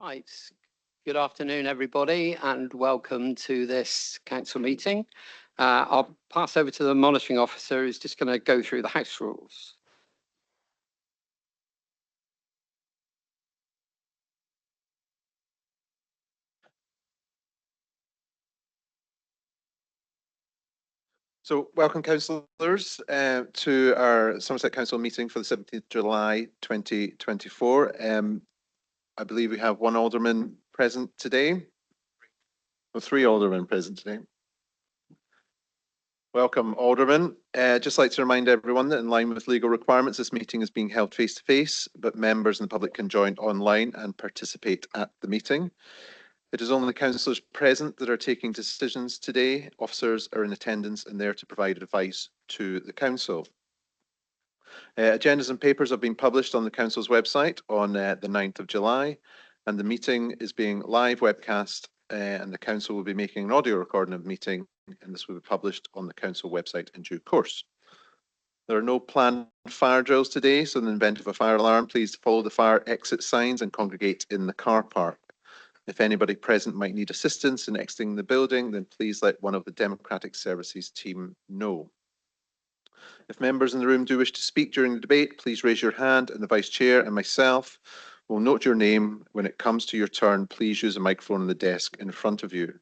Right. Good afternoon, everybody, and welcome to this council meeting. I'll pass over to the monitoring officer who's just going to go through the house rules. So welcome councillors to our Somerset Council meeting for the 17th July 2024. I believe we have one alderman present today. Well, three aldermen present today. Welcome, alderman. Just like to remind everyone that in line with legal requirements, this meeting is being held face to face, but members and the public can join online and participate at the meeting. It is only the councillors present that are taking decisions today. Officers are in attendance and there to provide advice to the council. Agendas and papers have been published on the council's website on the 9th of July, and the meeting is being live webcast, and the council will be making an audio recording of the meeting, and this will be published on the council website in due course. There are no planned fire drills today, so in the event of a fire alarm, please follow the fire exit signs and congregate in the car park. If anybody present might need assistance in exiting the building, then please let one of the Democratic Services team know. If members in the room do wish to speak during the debate, please raise your hand and the Vice Chair and myself will note your name. When it comes to your turn, please use a microphone on the desk in front of you.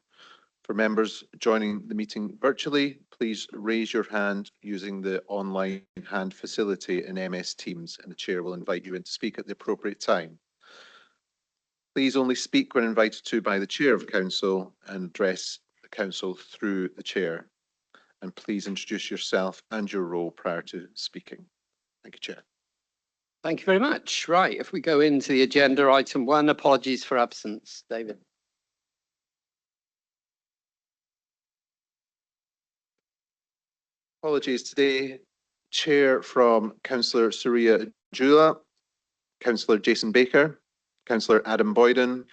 For members joining the meeting virtually, please raise your hand using the online hand facility in MS Teams, and the Chair will invite you in to speak at the appropriate time. Please only speak when invited to by the Chair of Council and address the Council through the Chair. And please introduce yourself and your role prior to speaking. Thank you, Chair. Thank you very much. Right, if we go into the agenda, item 1, apologies for absence. David. Apologies today. Chair from Councillor Surya Jula, Councillor Jason Baker, Councillor Adam Boyden,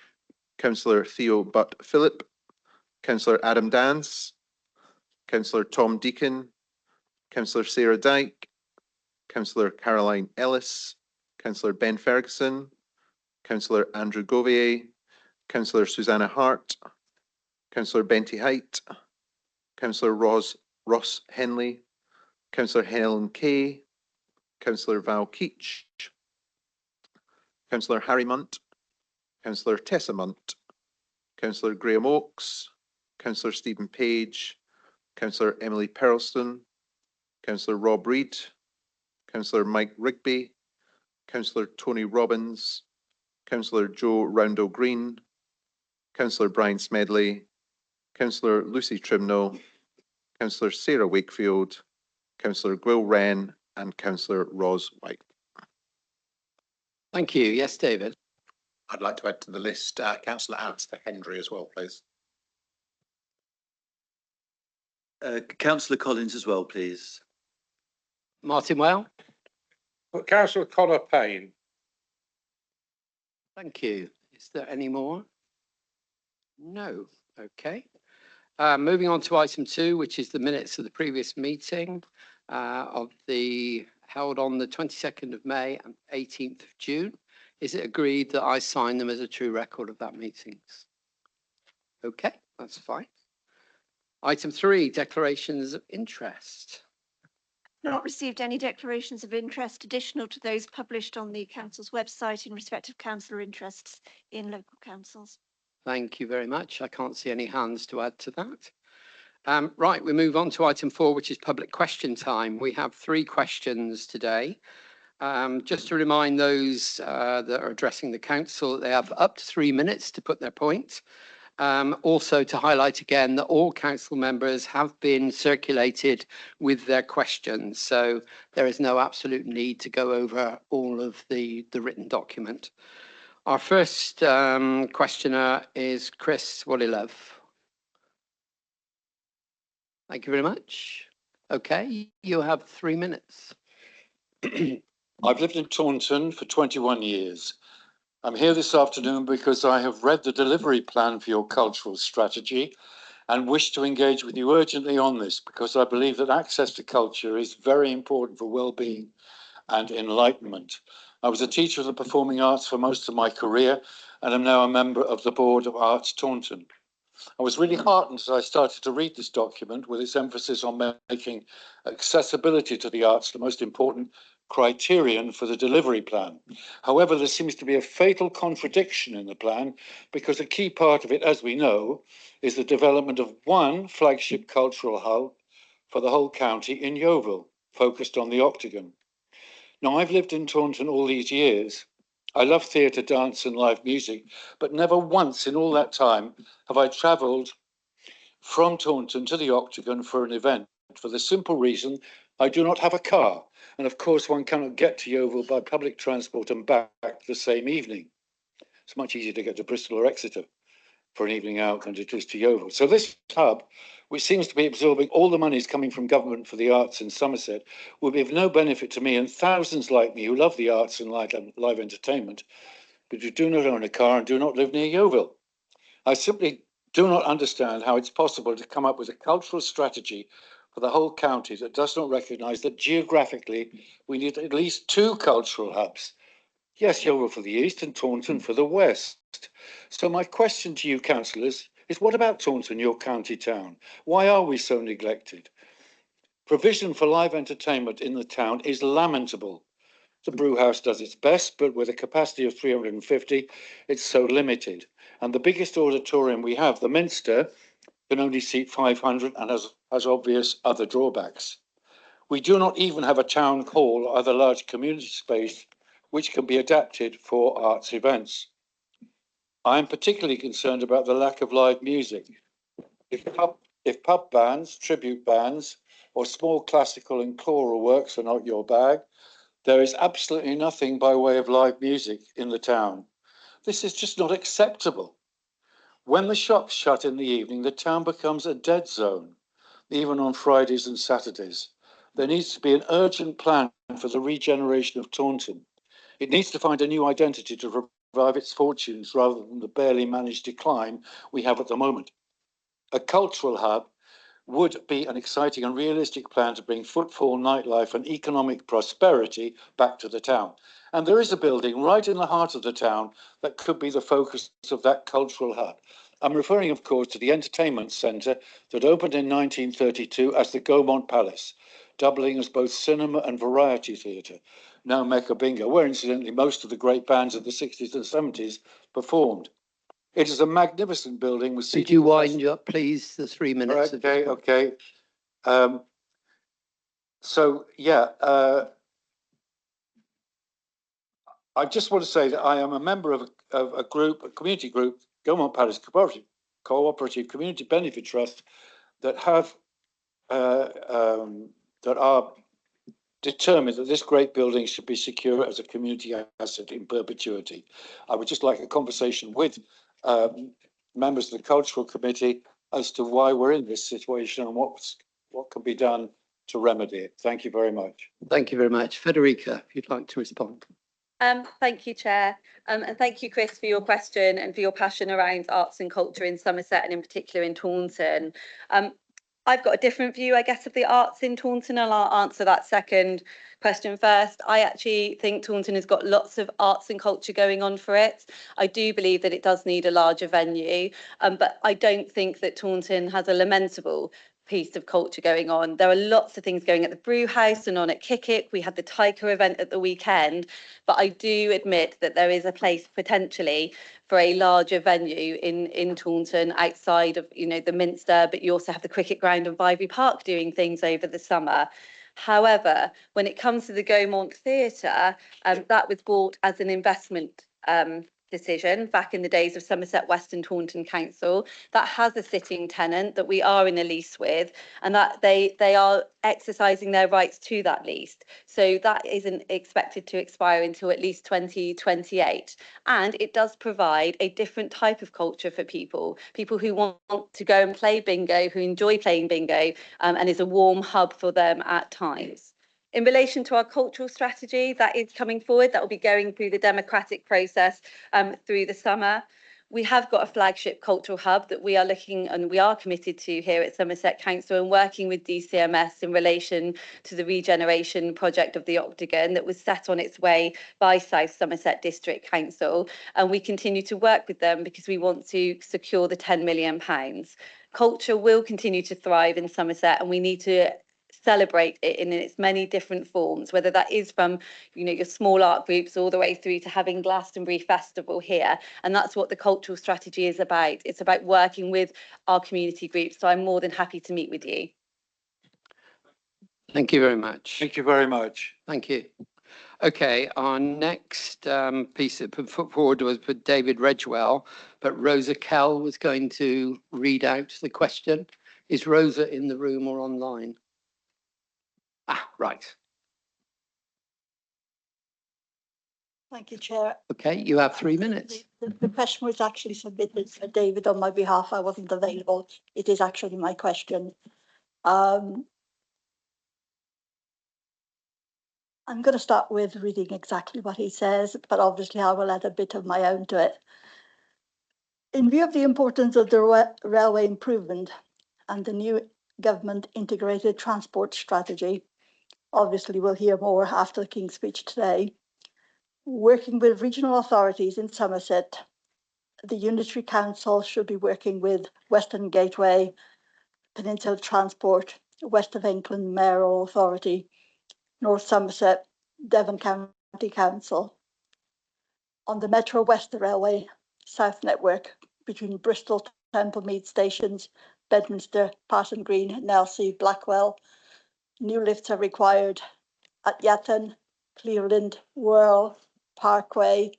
Councillor Theo Butt-Phillip, Councillor Adam Dance, Councillor Tom Deacon, Councillor Sarah Dyke, Councillor Caroline Ellis, Councillor Ben Ferguson, Councillor Andrew Govier, Councillor Susanna Hart, Councillor Benty Height, Councillor Ross Henley, Councillor Helen Kay, Councillor Val Keach, Councillor Harry Munt, Councillor Tessa Munt, Councillor Graham Oakes, Councillor Stephen Page, Councillor Emily Perlston, Councillor Rob Reid, Councillor Mike Rigby, Councillor Tony Robbins, Councillor Joe Roundell Green, Councillor Brian Smedley, Councillor Lucy Trimnell, Councillor Sarah Wakefield, Councillor Gwyl Wren, and Councillor Ros White. Thank you. Yes, David. I'd like to add to the list Councillor Alistair Hendry as well, please. Councillor Collins as well, please. Martin Wale. Councillor Connor Payne. Thank you. Is there any more? No. Okay. Moving on to item 2, which is the minutes of the previous meeting held on the 22nd of May and 18th of June. Is it agreed that I sign them as a true record of that meeting? Okay, that's fine. Item 3, declarations of interest. Not received any declarations of interest additional to those published on the council's website in respect of councillor interests in local councils. Thank you very much. I can't see any hands to add to that. Right, we move on to item 4, which is public question time. We have 3 questions today. Just to remind those that are addressing the council that they have up to 3 minutes to put their point. Also to highlight again that all council members have been circulated with their questions, so there is no absolute need to go over all of the written document. Our first questioner is Chris Wallilove. Thank you very much. Okay, you have 3 minutes. I've lived in Taunton for 21 years. I'm here this afternoon because I have read the delivery plan for your cultural strategy and wish to engage with you urgently on this because I believe that access to culture is very important for well-being and enlightenment. I was a teacher of the performing arts for most of my career and am now a member of the Board of Arts Taunton. I was really heartened as I started to read this document with its emphasis on making accessibility to the arts the most important criterion for the delivery plan. However, there seems to be a fatal contradiction in the plan because a key part of it, as we know, is the development of one flagship cultural hub for the whole county in Yeovil, focused on the Octagon. Now, I've lived in Taunton all these years. I love theatre, dance and live music, but never once in all that time have I travelled from Taunton to the Octagon for an event, for the simple reason I do not have a car. And of course, one cannot get to Yeovil by public transport and back the same evening. It's much easier to get to Bristol or Exeter for an evening out than it is to Yeovil. So this hub, which seems to be absorbing all the monies coming from government for the arts in Somerset, will be of no benefit to me and thousands like me who love the arts and live entertainment, but who do not own a car and do not live near Yeovil. I simply do not understand how it's possible to come up with a cultural strategy for the whole county that does not recognise that geographically we need at least two cultural hubs. Yes, Yeovil for the east and Taunton for the west. So my question to you, councillors, is what about Taunton, your county town? Why are we so neglected? Provision for live entertainment in the town is lamentable. The Brewhouse does its best, but with a capacity of 350, it's so limited. And the biggest auditorium we have, the Minster, can only seat 500 and has obvious other drawbacks. We do not even have a town hall or other large community space which can be adapted for arts events. I am particularly concerned about the lack of live music. If pub bands, tribute bands, or small classical and choral works are not your bag, there is absolutely nothing by way of live music in the town. This is just not acceptable. When the shops shut in the evening, the town becomes a dead zone, even on Fridays and Saturdays. There needs to be an urgent plan for the regeneration of Taunton. It needs to find a new identity to revive its fortunes rather than the barely managed decline we have at the moment. A cultural hub would be an exciting and realistic plan to bring footfall, nightlife and economic prosperity back to the town. And there is a building right in the heart of the town that could be the focus of that cultural hub. I'm referring, of course, to the entertainment centre that opened in 1932 as the Gaumont Palace, doubling as both cinema and variety theatre, now Mecca Bingo, where incidentally most of the great bands of the 60s and 70s performed. It is a magnificent building with Could you wind up, please, the 3 minutes? Okay. I just want to say that I am a member of a community group, Gaumont Palace Cooperative Community Benefit Trust, that are determined that this great building should be secure as a community asset in perpetuity. I would just like a conversation with members of the Cultural Committee as to why we're in this situation and what can be done to remedy it. Thank you very much. Thank you very much. Federica, if you'd like to respond. Thank you, Chair, and thank you, Chris, for your question and for your passion around arts and culture in Somerset and in particular in Taunton. I've got a different view, I guess, of the arts in Taunton, and I'll answer that second question first. I actually think Taunton has got lots of arts and culture going on for it. I do believe that it does need a larger venue, but I don't think that Taunton has a lamentable piece of culture going on. There are lots of things going at the Brewhouse and on at Kick. We had the Taika event at the weekend, but I do admit that there is a place potentially for a larger venue in Taunton outside of, the Minster, but you also have the cricket ground and Vivey Park doing things over the summer. However, when it comes to the Gaumont Theatre, that was bought as an investment decision back in the days of Somerset West and Taunton Council. That has a sitting tenant that we are in a lease with, and that they are exercising their rights to that lease. So that isn't expected to expire until at least 2028. And it does provide a different type of culture for people who want to go and play bingo, who enjoy playing bingo, and is a warm hub for them at times. In relation to our cultural strategy, that is coming forward. That will be going through the democratic process through the summer. We have got a flagship cultural hub that we are looking and we are committed to here at Somerset Council, and working with DCMS in relation to the regeneration project of the Octagon that was set on its way by South Somerset District Council. And we continue to work with them because we want to secure the £10 million. Culture will continue to thrive in Somerset, and we need to celebrate it in its many different forms, whether that is from, you know, your small art groups all the way through to having Glastonbury Festival here. And that's what the cultural strategy is about. It's about working with our community groups. So I'm more than happy to meet with you. Thank you very much. Thank you very much. Thank you. Okay, our next piece that put forward was for David Redgewell, but Rosa Kell was going to read out the question. Is Rosa in the room or online? Ah, right. Thank you, Chair. Okay, you have 3 minutes. The question was actually submitted for David on my behalf. I wasn't available. It is actually my question. I'm going to start with reading exactly what he says, but obviously I will add a bit of my own to it. In view of the importance of the railway improvement and the new government integrated transport strategy, obviously we'll hear more after the King's speech today. Working with regional authorities in Somerset, the Unitary Council should be working with Western Gateway, Peninsula Transport, West of England Mayoral Authority, North Somerset, Devon County Council. On the Metro West Railway South Network between Bristol, Templemead stations, Bedminster, Parson Green, Nelsey, Blackwell, new lifts are required at Yatton, Cleveland, Whirl, Parkway.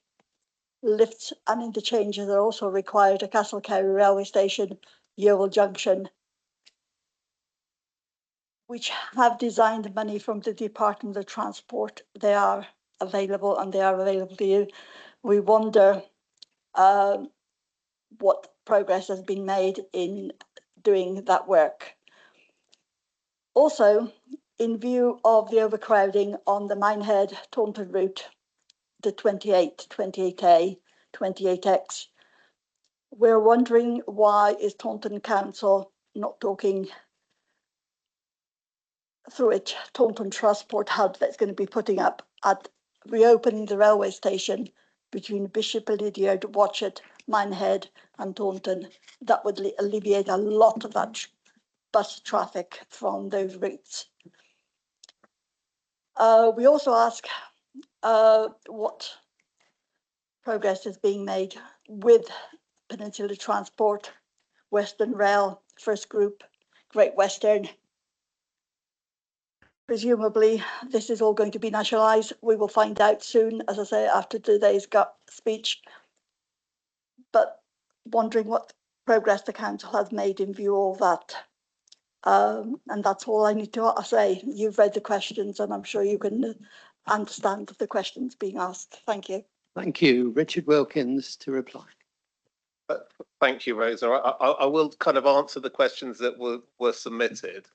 Lifts and interchanges are also required at Castlecarry Railway Station, Yeovil Junction, which have designed money from the Department of Transport. They are available and they are available to you. We wonder what progress has been made in doing that work. Also, in view of the overcrowding on the Minehead Taunton route, the 28, 28A, 28X, we're wondering why is Taunton Council not talking through its Taunton Transport Hub that's going to be putting up at reopening the railway station between Bishop Lydiard, Watchet, Minehead and Taunton. That would alleviate a lot of that bus traffic from those routes. We also ask what progress is being made with Peninsula Transport, Western Rail, First Group, Great Western. Presumably, this is all going to be nationalised. We will find out soon, as I say, after today's speech. But wondering what progress the council has made in view of that. And that's all I need to say. You've read the questions and I'm sure you can understand the questions being asked. Thank you. Thank you. Richard Wilkins to reply. Thank you, Rosa. I will kind of answer the questions that were submitted,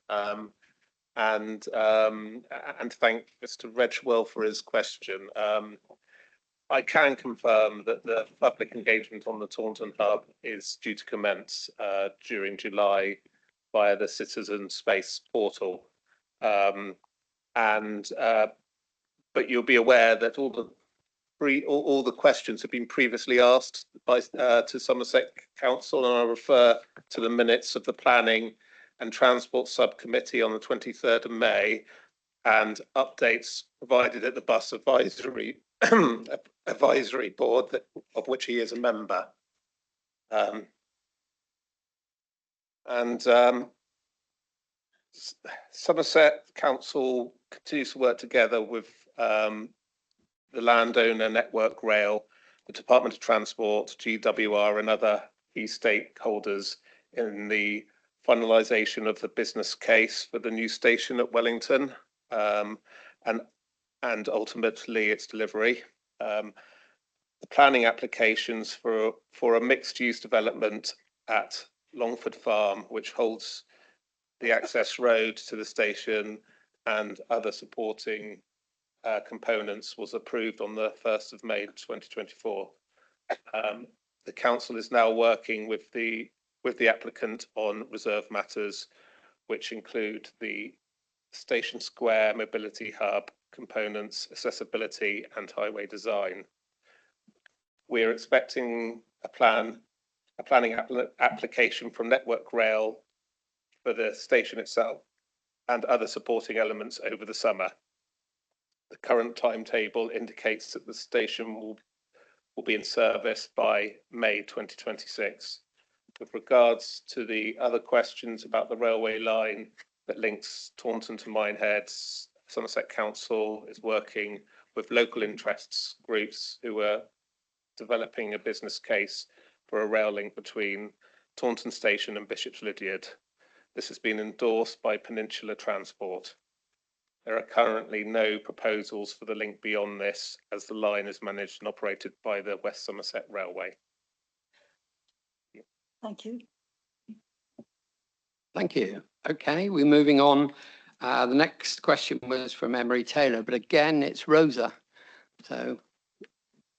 and thank Mr. Redgewell for his question. I can confirm that the public engagement on the Taunton Hub is due to commence during July via the Citizen Space portal, but you'll be aware that all the questions have been previously asked by to Somerset Council, and I refer to the minutes of the Planning and Transport Subcommittee on the 23rd of May and updates provided at the Bus Advisory Advisory Board of which he is a member. Somerset Council continues to work together with the landowner, Network Rail, the Department of Transport, GWR and other key stakeholders in the finalisation of the business case for the new station at Wellington, and ultimately its delivery. The planning applications for a mixed-use development at Longford Farm, which holds the access road to the station and other supporting components, was approved on the 1st of May 2024. the council is now working with the applicant on reserve matters, which include the Station Square mobility hub components, accessibility and highway design. We're expecting a planning application from Network Rail for the station itself and other supporting elements over the summer. The current timetable indicates that the station will be in service by May 2026. With regards to the other questions about the railway line that links Taunton to Minehead, Somerset Council is working with local interests groups who are developing a business case for a rail link between Taunton Station and Bishop's Lydeard. This has been endorsed by Peninsula Transport. There are currently no proposals for the link beyond this, as the line is managed and operated by the West Somerset Railway. Thank you. Thank you. Okay, we're moving on. The next question was from Emery Taylor, but again, it's Rosa. So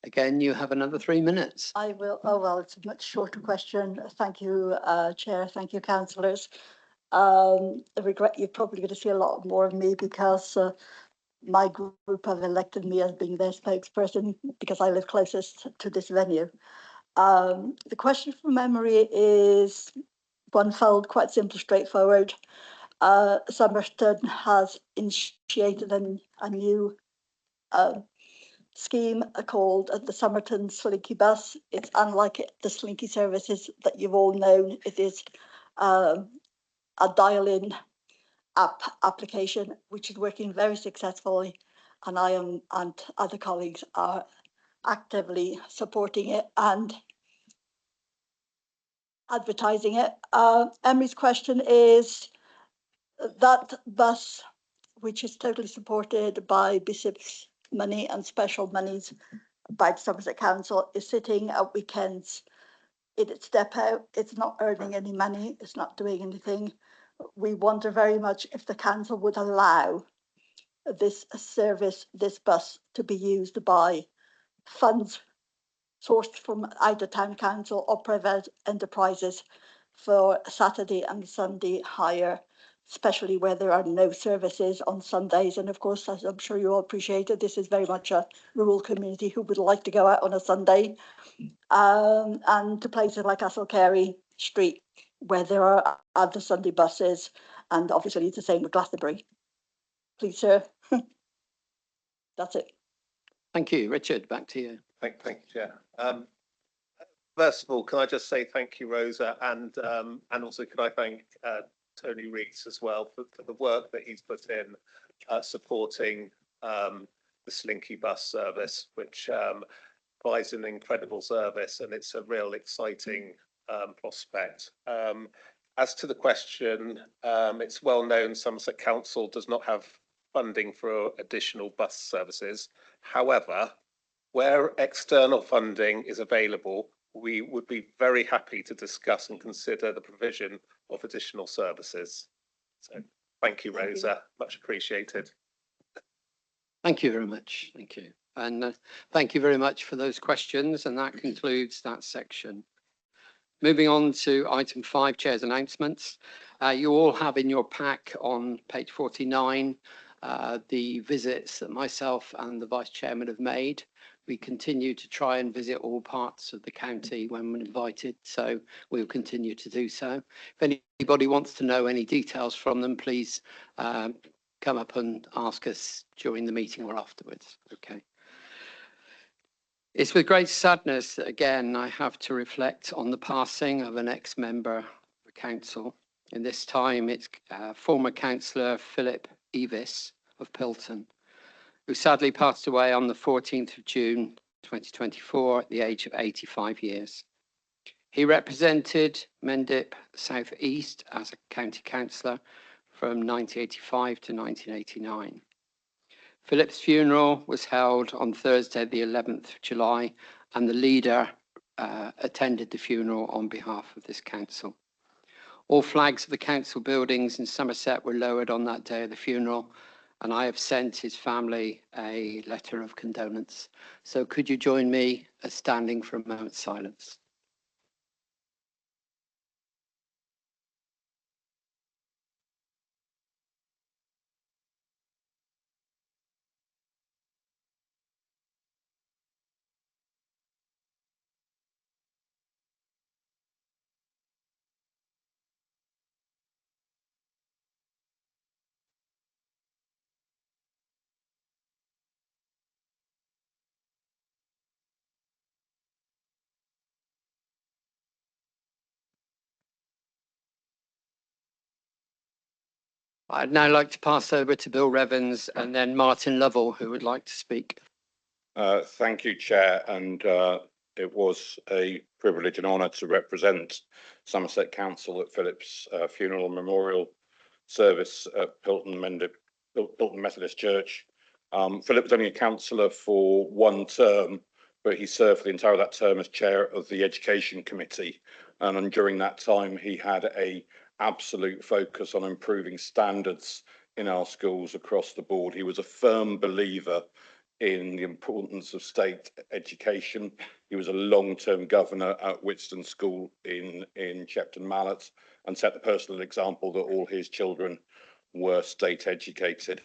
again, you have another 3 minutes. I will. Oh, well, it's a much shorter question. Thank you, Chair. Thank you, councillors. I regret you're probably going to see a lot more of me because my group have elected me as being their spokesperson because I live closest to this venue. The question from Emery is onefold, quite simple, straightforward. Somerton has initiated a new scheme called the Somerton Slinky Bus. It's unlike the Slinky services that you've all known. It is a dial-in application, which is working very successfully, and I am and other colleagues are actively supporting it and advertising it. Emery's question is that bus, which is totally supported by Bishop's money and special monies by the Somerset Council, is sitting at weekends in its depot. It's not earning any money, it's not doing anything. We wonder very much if the council would allow this service, this bus, to be used by funds sourced from either town council or private enterprises for Saturday and Sunday hire, especially where there are no services on Sundays. And of course, as I'm sure you all appreciate it, this is very much a rural community who would like to go out on a Sunday, and to places like Castlecarey Street, where there are other Sunday buses, and obviously it's the same with Glastonbury. Please, sir. That's it. Thank you. Richard, back to you. Thank you, Chair. First of all, can I just say thank you, Rosa, and also can I thank Tony Rees as well for the work that he's put in supporting the Slinky bus service, which provides an incredible service, and it's a real exciting prospect. As to the question, it's well known Somerset Council does not have funding for additional bus services. However, where external funding is available, we would be very happy to discuss and consider the provision of additional services. So thank you, Rosa, much appreciated. Thank you very much. Thank you. And thank you very much for those questions. And that concludes that section. Moving on to item 5, Chair's announcements. You all have in your pack on page 49 the visits that myself and the Vice Chairman have made. We continue to try and visit all parts of the county when we're invited, so we'll continue to do so. If anybody wants to know any details from them, please come up and ask us during the meeting or afterwards. Okay. It's with great sadness that again I have to reflect on the passing of an ex-member of the council. And this time it's former councillor Philip Evis of Pilton, who sadly passed away on the 14th of June 2024 at the age of 85 years. He represented Mendip South East as a county councillor from 1985 to 1989. Philip's funeral was held on Thursday the 11th of July, and the leader attended the funeral on behalf of this council. All flags of the council buildings in Somerset were lowered on that day of the funeral, and I have sent his family a letter of condolence. So could you join me as standing for a moment's silence? I'd now like to pass over to Bill Revens and then Martin Lovell, who would like to speak. Thank you, Chair, and it was a privilege and honour to represent Somerset Council at Philip's funeral and memorial service at Pilton Methodist Church. Philip was only a councillor for one term, but he served for the entire of that term as chair of the Education Committee, and during that time he had a absolute focus on improving standards in our schools across the board. He was a firm believer in the importance of state education. He was a long-term governor at Whitstone School in Shepton Mallet and set the personal example that all his children were state educated.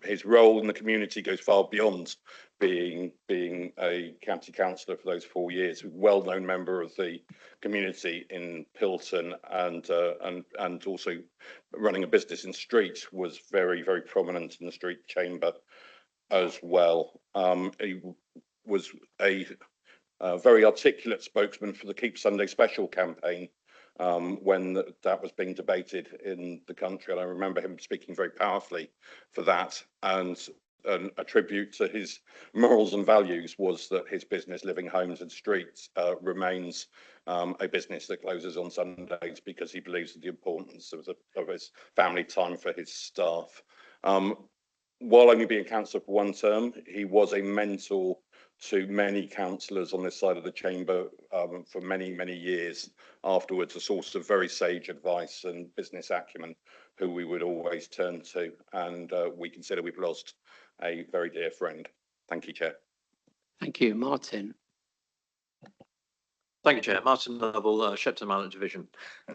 His role in the community goes far beyond being a county councillor for those 4 years. A well-known member of the community in Pilton and also running a business in Street, was very, very prominent in the Street Chamber as well. He was a very articulate spokesman for the Keep Sunday Special campaign when that was being debated in the country, and I remember him speaking very powerfully for that. And a tribute to his morals and values was that his business, Living Homes and Streets, remains a business that closes on Sundays because he believes in the importance of his family time for his staff. While only being councillor for one term, he was a mentor to many councillors on this side of the chamber for many, many years afterwards, a source of very sage advice and business acumen who we would always turn to, and we consider we've lost a very dear friend. Thank you, Chair. Thank you, Martin. Thank you, Chair. Martin Lovell, Shepton Mallet Division.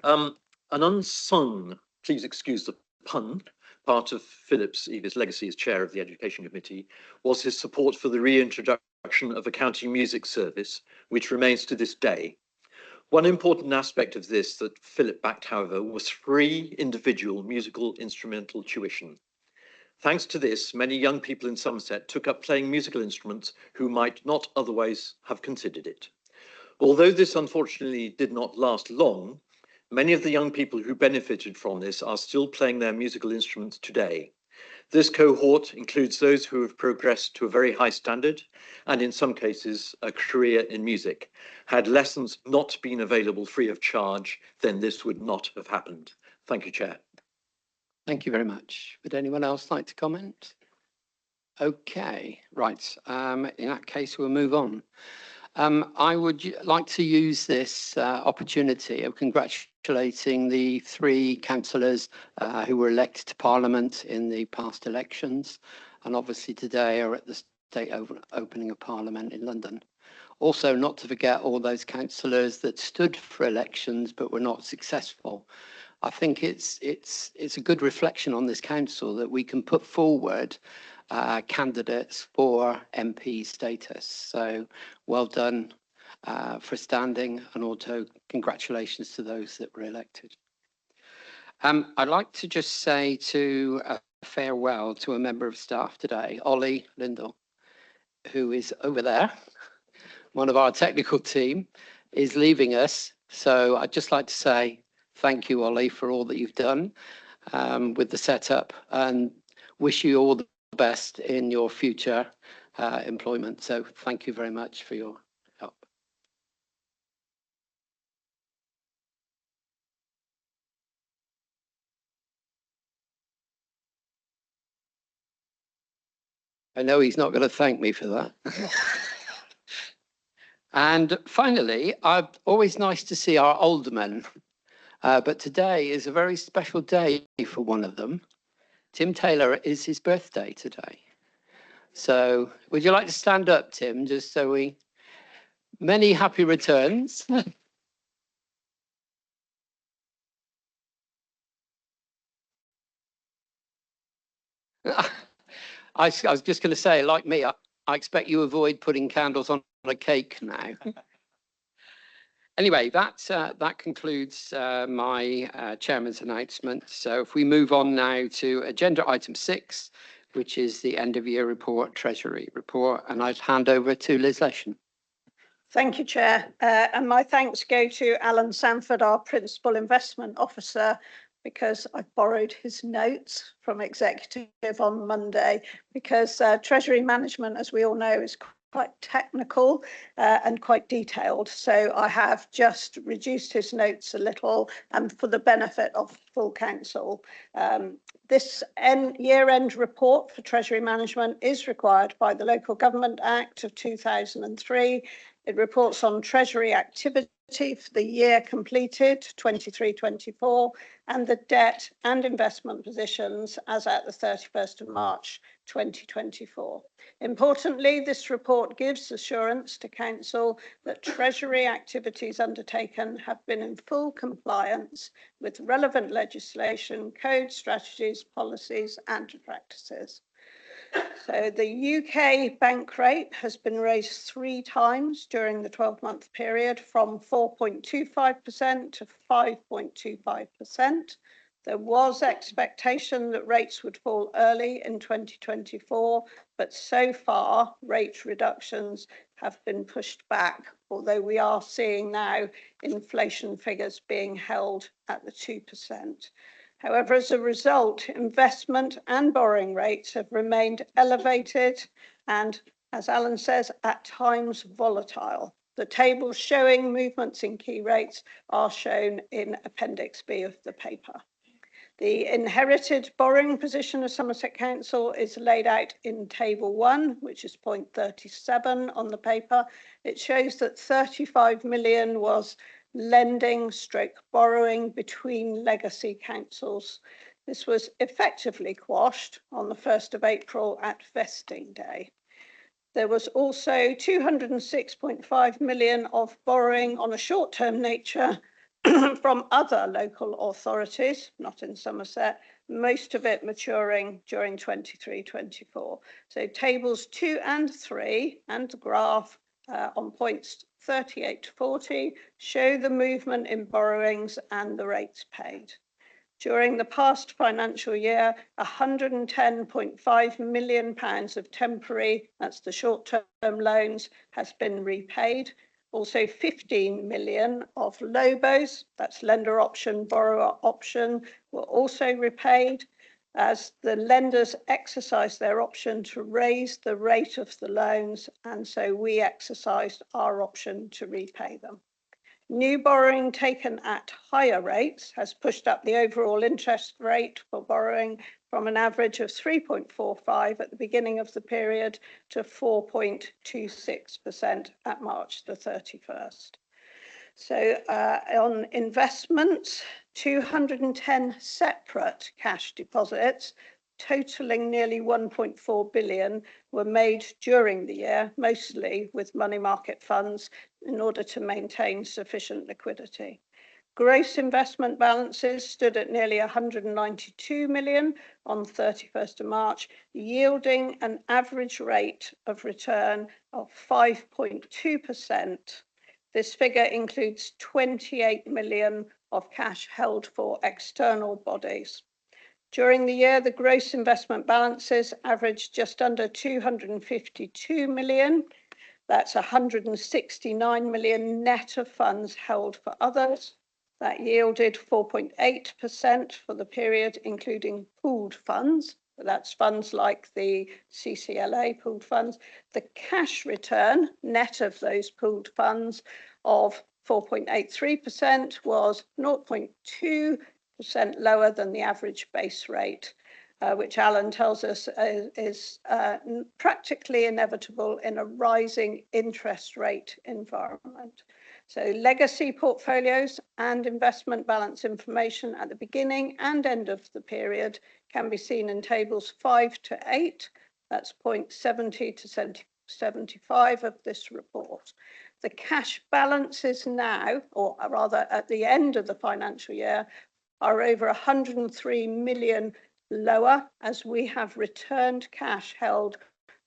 An unsung, please excuse the pun, part of Philip's Eva's legacy as chair of the Education Committee was his support for the reintroduction of a county music service, which remains to this day. One important aspect of this that Philip backed, however, was free individual musical instrumental tuition. Thanks to this, many young people in Somerset took up playing musical instruments who might not otherwise have considered it. Although this unfortunately did not last long, many of the young people who benefited from this are still playing their musical instruments today. This cohort includes those who have progressed to a very high standard and in some cases a career in music. Had lessons not been available free of charge, then this would not have happened. Thank you, Chair. Thank you very much. Would anyone else like to comment? Okay, right. In that case, we'll move on. I would like to use this opportunity of congratulating the 3 councillors who were elected to Parliament in the past elections, and obviously today are at the state opening of Parliament in London. Also, not to forget all those councillors that stood for elections but were not successful. I think it's a good reflection on this council that we can put forward candidates for MP status. So well done for standing, and also congratulations to those that were elected. I'd like to just say a farewell to a member of staff today, Ollie Lindell, who is over there. One of our technical team is leaving us. So I'd just like to say thank you, Ollie, for all that you've done with the setup, and wish you all the best in your future employment. So thank you very much for your help. I know he's not going to thank me for that. And finally, always nice to see our aldermen, but today is a very special day for one of them. Tim Taylor, is his birthday today. So would you like to stand up, Tim, just so many happy returns. I was just going to say, like me, I expect you avoid putting candles on a cake now. Anyway, that concludes my chairman's announcement. So if we move on now to agenda item 6, which is the end of year report, Treasury report, and I'd hand over to Liz Leshen. Thank you, Chair. And my thanks go to Alan Sanford, our Principal Investment Officer, because I borrowed his notes from executive on Monday, because Treasury management, as we all know, is quite technical and quite detailed. So I have just reduced his notes a little, and for the benefit of full council. This year-end report for Treasury management is required by the Local Government Act of 2003. It reports on Treasury activity for the year completed, 23-24, and the debt and investment positions as at the 31st of March 2024. Importantly, this report gives assurance to Council that Treasury activities undertaken have been in full compliance with relevant legislation, codes, strategies, policies, and practices. So the UK bank rate has been raised 3 times during the 12-month period, from 4.25% to 5.25%. There was expectation that rates would fall early in 2024, but so far rate reductions have been pushed back, although we are seeing now inflation figures being held at the 2%. However, as a result, investment and borrowing rates have remained elevated and, as Alan says, at times volatile. The tables showing movements in key rates are shown in Appendix B of the paper. The inherited borrowing position of Somerset Council is laid out in Table 1, which is point 37 on the paper. It shows that 35 million was lending / borrowing between legacy councils. This was effectively quashed on the 1st of April at vesting day. There was also 206.5 million of borrowing on a short-term nature from other local authorities, not in Somerset, most of it maturing during 23-24. So tables 2 and 3 and the graph on points 38 to 40 show the movement in borrowings and the rates paid. During the past financial year, £110.5 million of temporary, that's the short-term loans, has been repaid. Also 15 million of LOBOs, that's lender option, borrower option, were also repaid as the lenders exercised their option to raise the rate of the loans, and so we exercised our option to repay them. New borrowing taken at higher rates has pushed up the overall interest rate for borrowing from an average of 3.45 at the beginning of the period to 4.26% at March the 31st. So on investments, 210 separate cash deposits totaling nearly 1.4 billion were made during the year, mostly with money market funds in order to maintain sufficient liquidity. Gross investment balances stood at nearly 192 million on 31st of March, yielding an average rate of return of 5.2%. This figure includes 28 million of cash held for external bodies. During the year, the gross investment balances averaged just under 252 million. That's 169 million net of funds held for others. That yielded 4.8% for the period, including pooled funds. That's funds like the CCLA pooled funds. The cash return, net of those pooled funds, of 4.83% was 0.2% lower than the average base rate, which Alan tells us is practically inevitable in a rising interest rate environment. So legacy portfolios and investment balance information at the beginning and end of the period can be seen in tables 5 to 8. That's point 70 to 75 of this report. The cash balances now, or rather at the end of the financial year, are over 103 million lower as we have returned cash held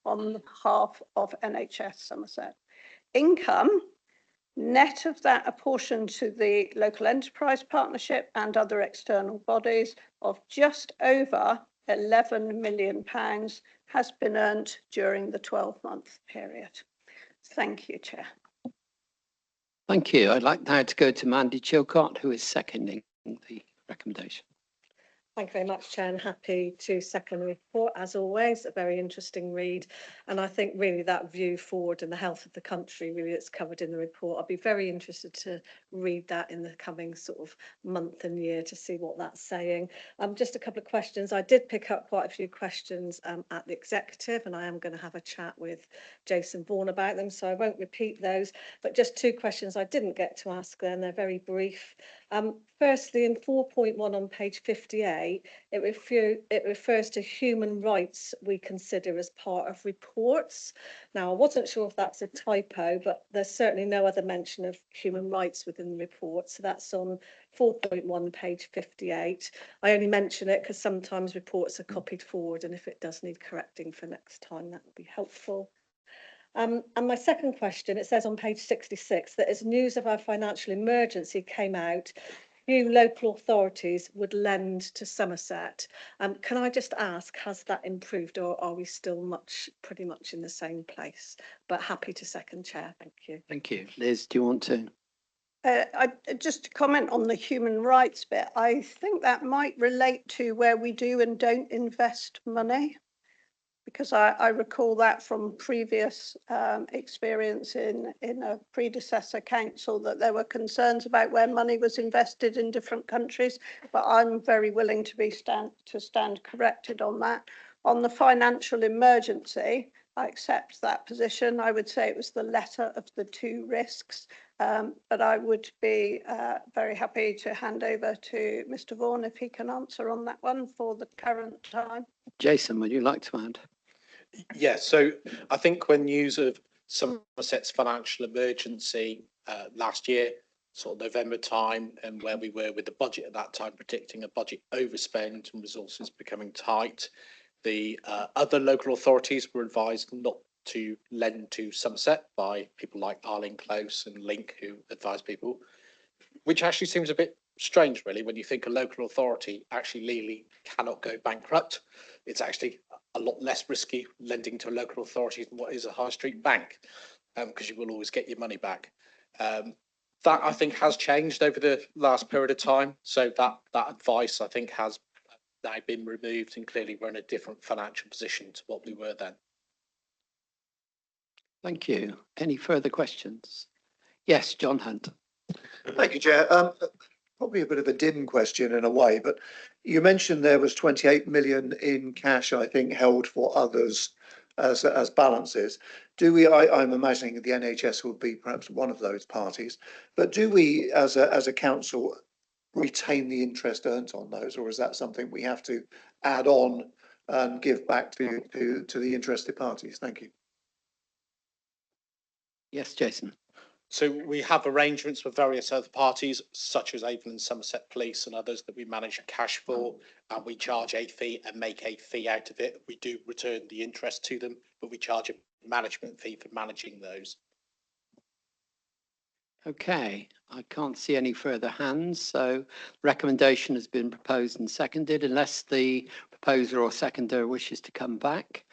on behalf of NHS Somerset. Income, net of that apportioned to the local enterprise partnership and other external bodies, of just over £11 million has been earned during the 12-month period. Thank you, Chair. Thank you. I'd like now to go to Mandy Chilcott, who is seconding the recommendation. Thank you very much, Chair, and happy to second the report. As always, a very interesting read. And I think really that view forward and the health of the country really that's covered in the report. I'll be very interested to read that in the coming sort of month and year to see what that's saying. Just a couple of questions. I did pick up quite a few questions at the executive, and I am going to have a chat with Jason Vaughan about them, so I won't repeat those. But just two questions I didn't get to ask then, they're very brief. Firstly, in 4.1 on page 58, it refers to human rights we consider as part of reports. Now, I wasn't sure if that's a typo, but there's certainly no other mention of human rights within the report. So that's on 4.1, page 58. I only mention it because sometimes reports are copied forward, and if it does need correcting for next time, that would be helpful. And my second question, it says on page 66 that as news of our financial emergency came out, few local authorities would lend to Somerset. Can I just ask, has that improved, or are we still pretty much in the same place? But happy to second, Chair. Thank you. Thank you. Liz, do you want to? Just to comment on the human rights bit, I think that might relate to where we do and don't invest money, because I recall that from previous experience in a predecessor council, that there were concerns about where money was invested in different countries, but I'm very willing to stand corrected on that. On the financial emergency, I accept that position. I would say it was the lesser of the two risks, but I would be very happy to hand over to Mr. Vaughan if he can answer on that one for the current time. Jason, would you like to add? Yes, so I think when news of Somerset's financial emergency last year, sort of November time, and where we were with the budget at that time, predicting a budget overspend and resources becoming tight, the other local authorities were advised not to lend to Somerset by people like Arlene Close and Link, who advise people, which actually seems a bit strange, really, when you think a local authority actually legally cannot go bankrupt. It's actually a lot less risky lending to a local authority than what is a high street bank, because you will always get your money back. That I think has changed over the last period of time. So that advice I think has now been removed, and clearly we're in a different financial position to what we were then. Thank you. Any further questions? Yes, John Hunt. Thank you, Chair. Probably a bit of a dim question in a way, but you mentioned there was 28 million in cash, I think, held for others as balances. Do we, I'm imagining the NHS would be perhaps one of those parties, but do we as a council retain the interest earned on those, or is that something we have to add on and give back to the interested parties? Thank you. Yes, Jason. So we have arrangements with various other parties, such as Avon and Somerset Police and others, that we manage cash for, and we charge a fee and make a fee out of it. We do return the interest to them, but we charge a management fee for managing those. Okay, I can't see any further hands, so recommendation has been proposed and seconded. Unless the proposer or seconder wishes to come back,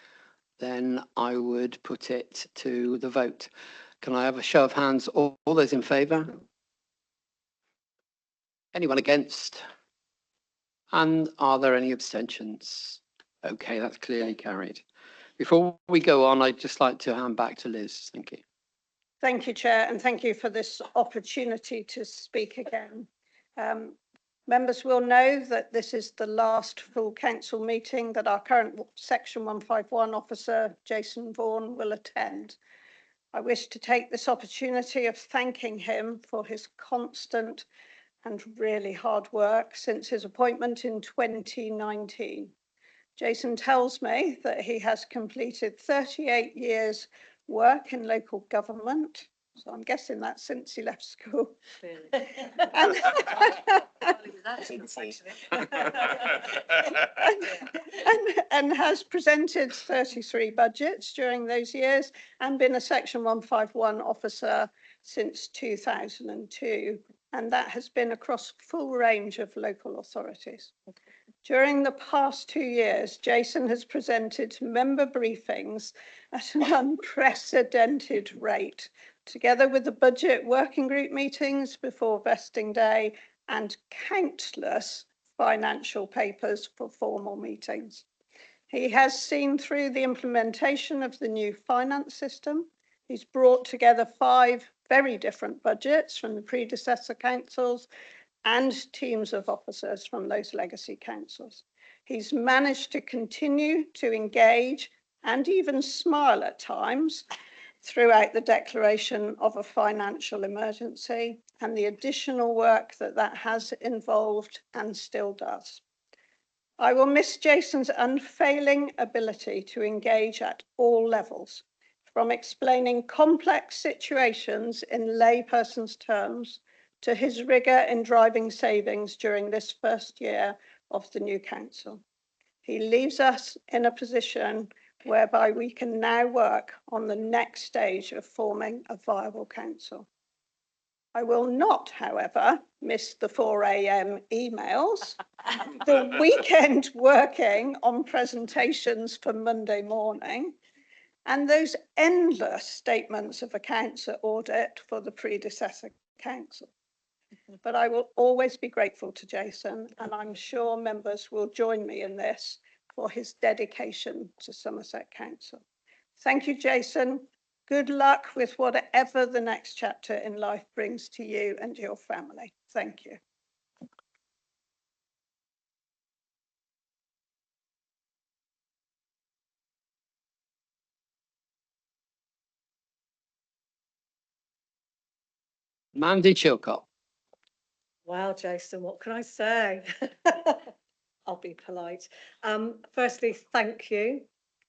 then I would put it to the vote. Can I have a show of hands? All those in favour? Anyone against? And are there any abstentions? Okay, that's clearly carried. Before we go on, I'd just like to hand back to Liz. Thank you. Thank you, Chair, and thank you for this opportunity to speak again. Members will know that this is the last full council meeting that our current Section 151 officer, Jason Vaughan, will attend. I wish to take this opportunity of thanking him for his constant and really hard work since his appointment in 2019. Jason tells me that he has completed 38 years work in local government. So I'm guessing that's since he left school. Really? and has presented 33 budgets during those years and been a Section 151 officer since 2002. And that has been across a full range of local authorities. During the past 2 years, Jason has presented member briefings at an unprecedented rate, together with the budget working group meetings before vesting day and countless financial papers for formal meetings. He has seen through the implementation of the new finance system. He's brought together 5 very different budgets from the predecessor councils and teams of officers from those legacy councils. He's managed to continue to engage and even smile at times throughout the declaration of a financial emergency and the additional work that that has involved and still does. I will miss Jason's unfailing ability to engage at all levels, from explaining complex situations in layperson's terms to his rigour in driving savings during this first year of the new council. He leaves us in a position whereby we can now work on the next stage of forming a viable council. I will not, however, miss the 4 a.m. emails, the weekend working on presentations for Monday morning, and those endless statements of accounts at audit for the predecessor council. But I will always be grateful to Jason, and I'm sure members will join me in this for his dedication to Somerset Council. Thank you, Jason. Good luck with whatever the next chapter in life brings to you and your family. Thank you. Mandy Chilcott. Wow, Jason, what can I say? I'll be polite. Firstly, thank you.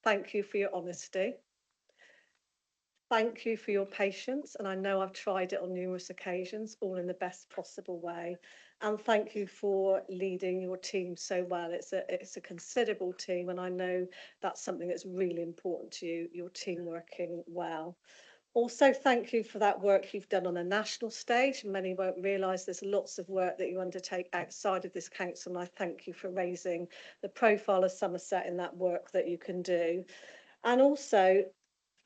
Thank you for your honesty. Thank you for your patience. And I know I've tried it on numerous occasions, all in the best possible way. And thank you for leading your team so well. It's a considerable team, and I know that's something that's really important to you, your team working well. Also, thank you for that work you've done on a national stage. Many won't realise there's lots of work that you undertake outside of this council, and I thank you for raising the profile of Somerset in that work that you can do. And also,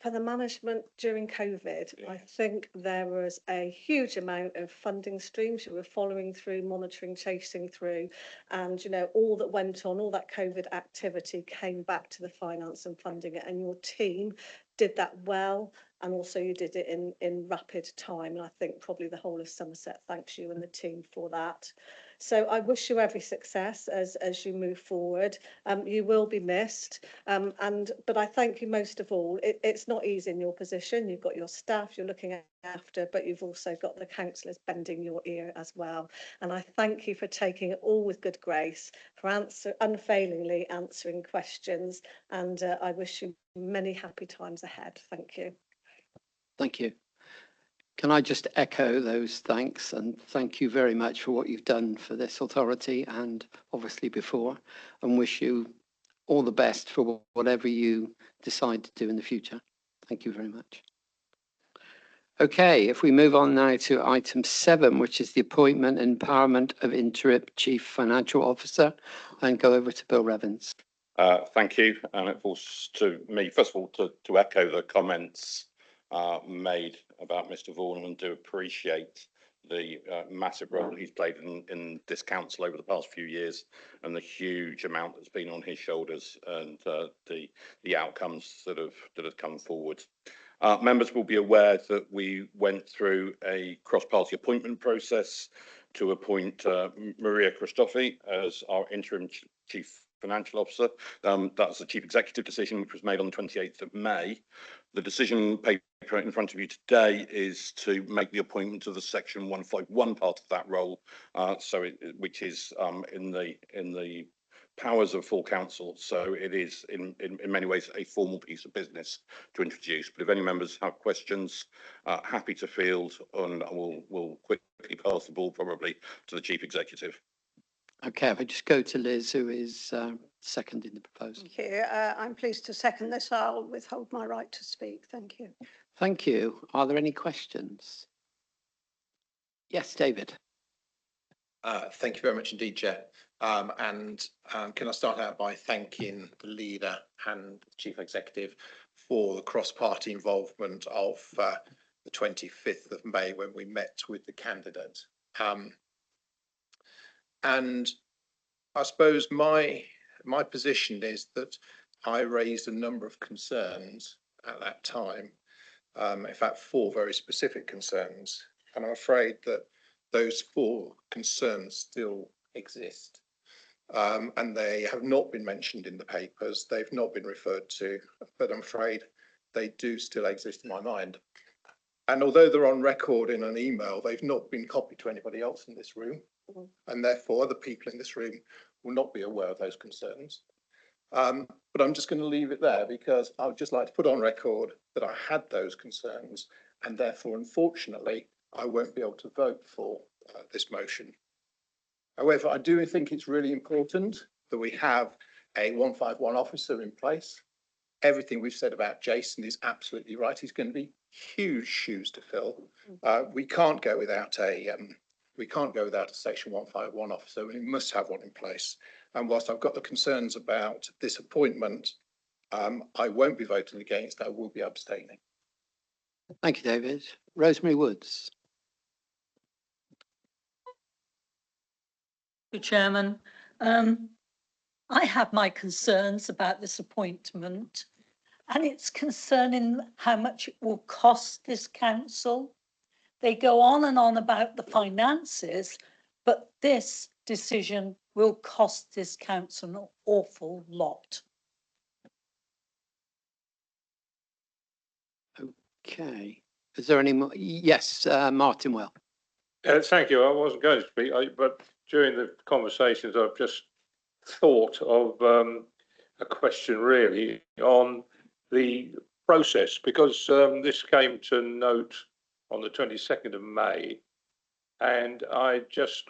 for the management during COVID, I think there was a huge amount of funding streams you were following through, monitoring, chasing through, and you know, all that went on, all that COVID activity came back to the finance and funding it, and your team did that well, and also you did it in rapid time, and I think probably the whole of Somerset thanks you and the team for that. So I wish you every success as you move forward. You will be missed, but I thank you most of all. It's not easy in your position. You've got your staff you're looking after, but you've also got the councillors bending your ear as well. And I thank you for taking it all with good grace, for unfailingly answering questions, and I wish you many happy times ahead. Thank you. Thank you. Can I just echo those thanks and thank you very much for what you've done for this authority and obviously before, and wish you all the best for whatever you decide to do in the future. Thank you very much. Okay, if we move on now to item 7, which is the appointment and empowerment of interim chief financial officer, and go over to Bill Revens. Thank you, and it falls to me first of all to echo the comments made about Mr. Vaughan, and do appreciate the massive role he's played in this council over the past few years, and the huge amount that's been on his shoulders, and the outcomes that have come forward. Members will be aware that we went through a cross-party appointment process to appoint Maria Christofi as our interim chief financial officer. That's the chief executive decision, which was made on the 28th of May. The decision paper in front of you today is to make the appointment of the section 151 part of that role, which is in the powers of full council. So it is in many ways a formal piece of business to introduce. But if any members have questions, happy to field, and we'll quickly pass the ball probably to the chief executive. Okay, if I just go to Liz, who is seconding the proposal. Thank you. I'm pleased to second this. I'll withhold my right to speak. Thank you. Thank you. Are there any questions? Yes, David. Thank you very much indeed, Chair. Can I start out by thanking the leader and the chief executive for the cross-party involvement of the 25th of May when we met with the candidate. And I suppose my position is that I raised a number of concerns at that time. In fact, 4 very specific concerns, and I'm afraid that those 4 concerns still exist. And they have not been mentioned in the papers. They've not been referred to, but I'm afraid they do still exist in my mind. And although they're on record in an email, they've not been copied to anybody else in this room. And therefore other people in this room will not be aware of those concerns. But I'm just going to leave it there because I would just like to put on record that I had those concerns and therefore, unfortunately, I won't be able to vote for this motion. However, I do think it's really important that we have a 151 officer in place. Everything we've said about Jason is absolutely right. He's going to be huge shoes to fill. We can't go without a Section 151 officer. We must have one in place. And whilst I've got the concerns about this appointment, I won't be voting against. I will be abstaining. Thank you, David. Rosemary Woods. Chairman, I have my concerns about this appointment, and it's concerning how much it will cost this council. They go on and on about the finances, but this decision will cost this council an awful lot. Okay. Is there any more? Yes, Martin Well. Thank you. I wasn't going to speak, but during the conversations, I've just thought of a question really on the process, because this came to note on the 22nd of May, and I just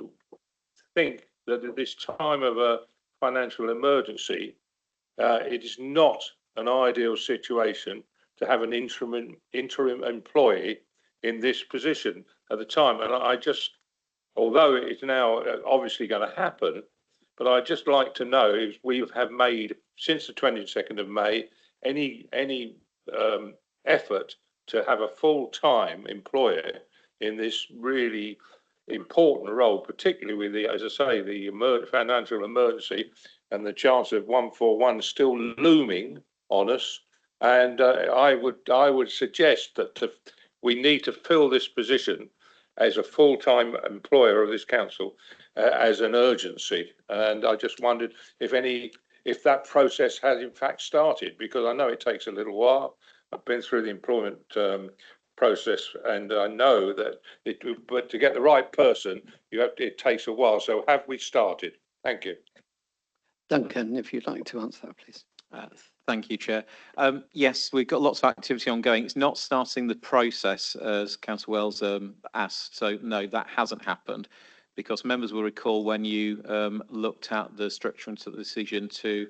think that at this time of a financial emergency, it is not an ideal situation to have an interim employee in this position at the time. And I just, although it's now obviously going to happen, but I'd just like to know if we have made, since the 22nd of May, any effort to have a full-time employer in this really important role, particularly with the, as I say, the financial emergency and the chance of 141 still looming on us. And I would suggest that we need to fill this position as a full-time employer of this council as an urgency. And I just wondered if that process has in fact started, because I know it takes a little while. I've been through the employment process, and I know that but to get the right person, it takes a while. So have we started? Thank you. Duncan, if you'd like to answer that, please. Thank you, Chair. Yes, we've got lots of activity ongoing. It's not starting the process, as Councillor Wells asked. So no, that hasn't happened, because members will recall when you looked at the structure and took the decision to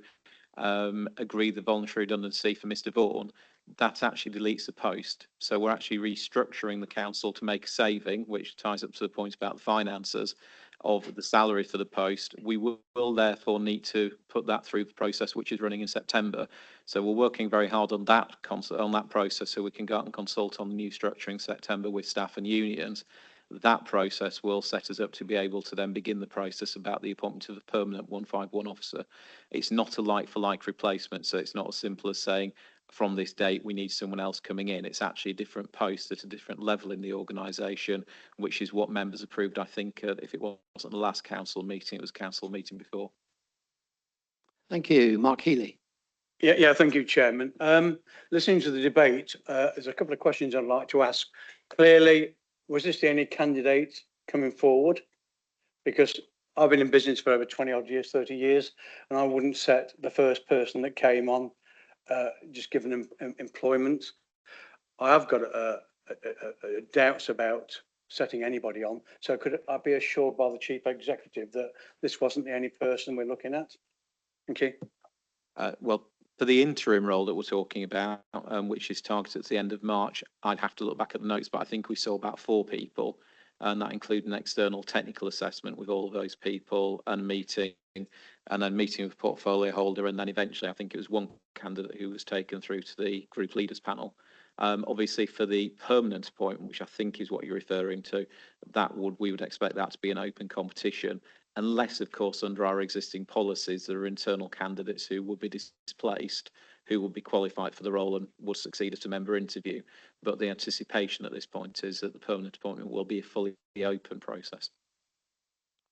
agree the voluntary redundancy for Mr. Vaughan, that actually deletes the post. So we're actually restructuring the council to make a saving, which ties up to the point about the finances of the salary for the post. We will therefore need to put that through the process, which is running in September. So we're working very hard on that process, so we can go out and consult on the new structure in September with staff and unions. That process will set us up to be able to then begin the process about the appointment of a permanent 151 officer. It's not a like-for-like replacement, so it's not as simple as saying from this date we need someone else coming in. It's actually a different post at a different level in the organisation, which is what members approved. I think if it wasn't the last council meeting, it was council meeting before. Thank you. Mark Healy. Yeah, thank you, Chairman. Listening to the debate, there's a couple of questions I'd like to ask. Clearly, was this the only candidate coming forward? Because I've been in business for over 20 odd years, 30 years, and I wouldn't set the first person that came on just given them employment. I have got doubts about setting anybody on. So could I be assured by the Chief Executive that this wasn't the only person we're looking at? Thank you. Well, for the interim role that we're talking about, which is targeted at the end of March, I'd have to look back at the notes, but I think we saw about 4 people, and that included an external technical assessment with all of those people and meeting, and then meeting with portfolio holder, and then eventually I think it was 1 candidate who was taken through to the group leaders panel. Obviously for the permanent appointment, which I think is what you're referring to, we would expect that to be an open competition. unless, of course, under our existing policies, there are internal candidates who would be displaced, who would be qualified for the role and would succeed at a member interview. But the anticipation at this point is that the permanent appointment will be a fully open process.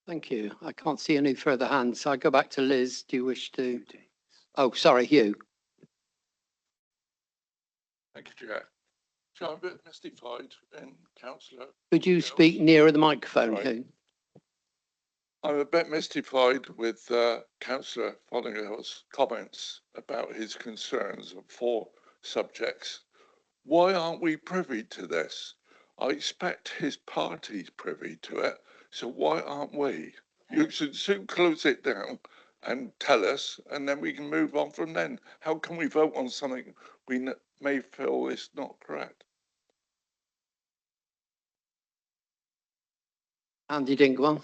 Thank you. I can't see any further hands. So I go back to Liz. Do you wish to? Oh, sorry, Hugh. Thank you, Chair. So I'm a bit mystified in Councillor. Could you speak nearer the microphone, Right. Hugh? I'm a bit mystified with Councillor Fothergill's comments about his concerns on 4 subjects. Why aren't we privy to this? I expect his party's privy to it, so why aren't we? You should soon close it down and tell us, and then we can move on from then. How can we vote on something we may feel is not correct? Andy Dingwall.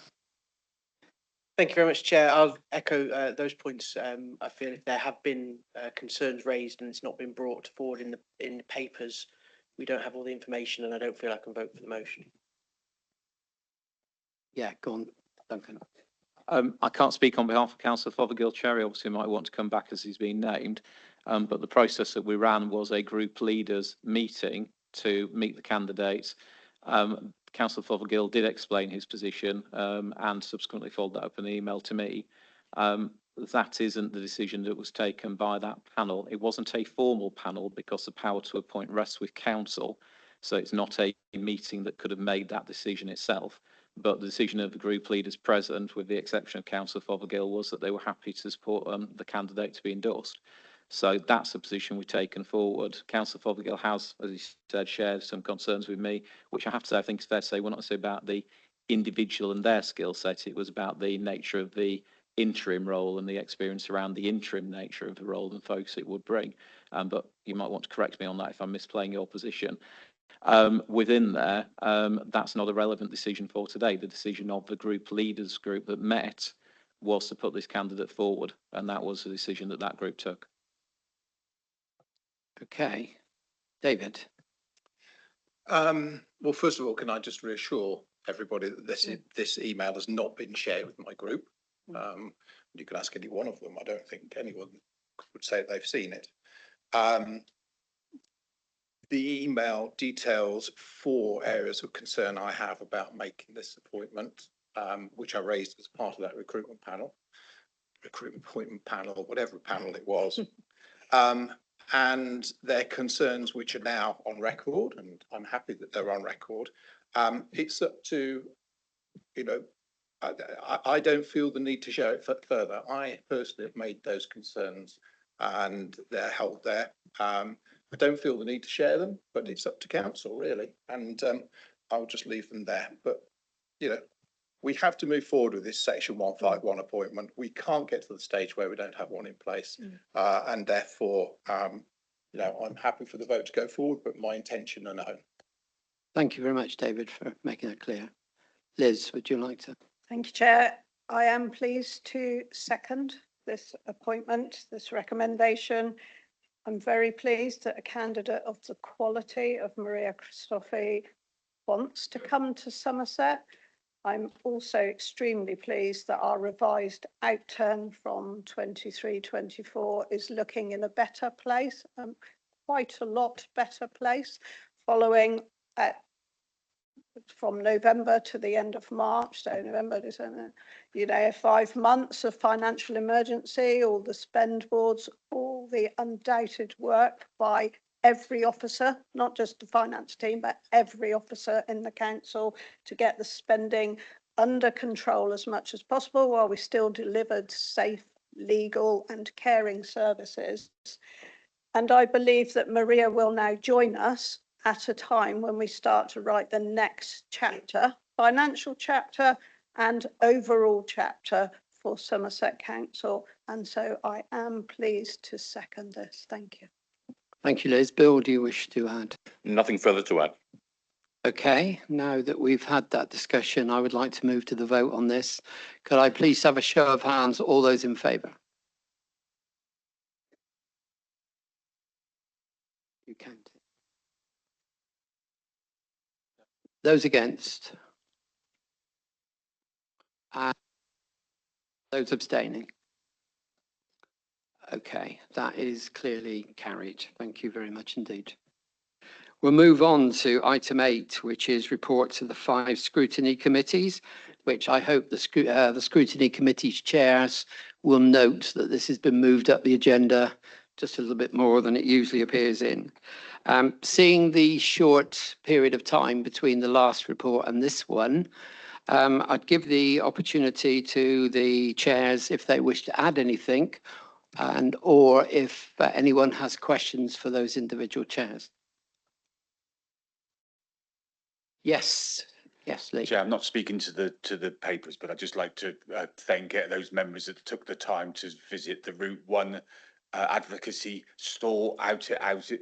Thank you very much, Chair. I'll echo those points. I feel if there have been concerns raised and it's not been brought forward in the papers, we don't have all the information, and I don't feel I can vote for the motion. Yeah, go on, Duncan. I can't speak on behalf of Councillor Fothergill. Cherry obviously might want to come back as he's been named, but the process that we ran was a group leaders meeting to meet the candidates. Councillor Fothergill did explain his position and subsequently followed that up in an email to me. That isn't the decision that was taken by that panel. It wasn't a formal panel because the power to appoint rests with council. So it's not a meeting that could have made that decision itself. But the decision of the group leaders present, with the exception of Councillor Fothergill, was that they were happy to support the candidate to be endorsed. So that's a position we've taken forward. Councillor Fothergill has, as he said, shared some concerns with me, which I have to say, I think it's fair to say, we're not necessarily about the individual and their skill set. It was about the nature of the interim role and the experience around the interim nature of the role and focus it would bring. But you might want to correct me on that if I'm misplaying your position. Within there, that's not a relevant decision for today. The decision of the group leaders group that met was to put this candidate forward, and that was the decision that that group took. Okay, David. Well, first of all, can I just reassure everybody that this email has not been shared with my group? You can ask any one of them. I don't think anyone would say they've seen it. The email details 4 areas of concern I have about making this appointment, which I raised as part of that recruitment appointment panel, whatever panel it was. And they're concerns which are now on record, and I'm happy that they're on record. It's up to, I don't feel the need to share it further. I personally have made those concerns and they're held there. I don't feel the need to share them, but it's up to council really, and I'll just leave them there. But we have to move forward with this section 151 appointment. We can't get to the stage where we don't have one in place, and therefore, I'm happy for the vote to go forward, but my intention are no. Thank you very much, David, for making that clear. Liz, would you like to? Thank you, Chair. I am pleased to second this appointment, this recommendation. I'm very pleased that a candidate of the quality of Maria Christofi wants to come to Somerset. I'm also extremely pleased that our revised outturn from 23-24 is looking in a better place, quite a lot better place, following from November to the end of March, so November, December, 5 months of financial emergency, all the spend boards, all the undoubted work by every officer, not just the finance team, but every officer in the council to get the spending under control as much as possible while we still delivered safe, legal and caring services. And I believe that Maria will now join us at a time when we start to write the next chapter, financial chapter and overall chapter for Somerset Council. And so I am pleased to second this. Thank you. Thank you, Liz. Bill, do you wish to add? Nothing further to add. Okay, now that we've had that discussion, I would like to move to the vote on this. Could I please have a show of hands, all those in favour? You count it. Those against? Those abstaining? Okay, that is clearly carried. Thank you very much indeed. We'll move on to item 8, which is report to the 5 scrutiny committees, which I hope the scrutiny committees chairs will note that this has been moved up the agenda just a little bit more than it usually appears in. Seeing the short period of time between the last report and this one, I'd give the opportunity to the chairs if they wish to add anything, and or if anyone has questions for those individual chairs. Yes, Lee. Chair, I'm not speaking to the papers, but I'd just like to thank those members that took the time to visit the Route 1 advocacy store out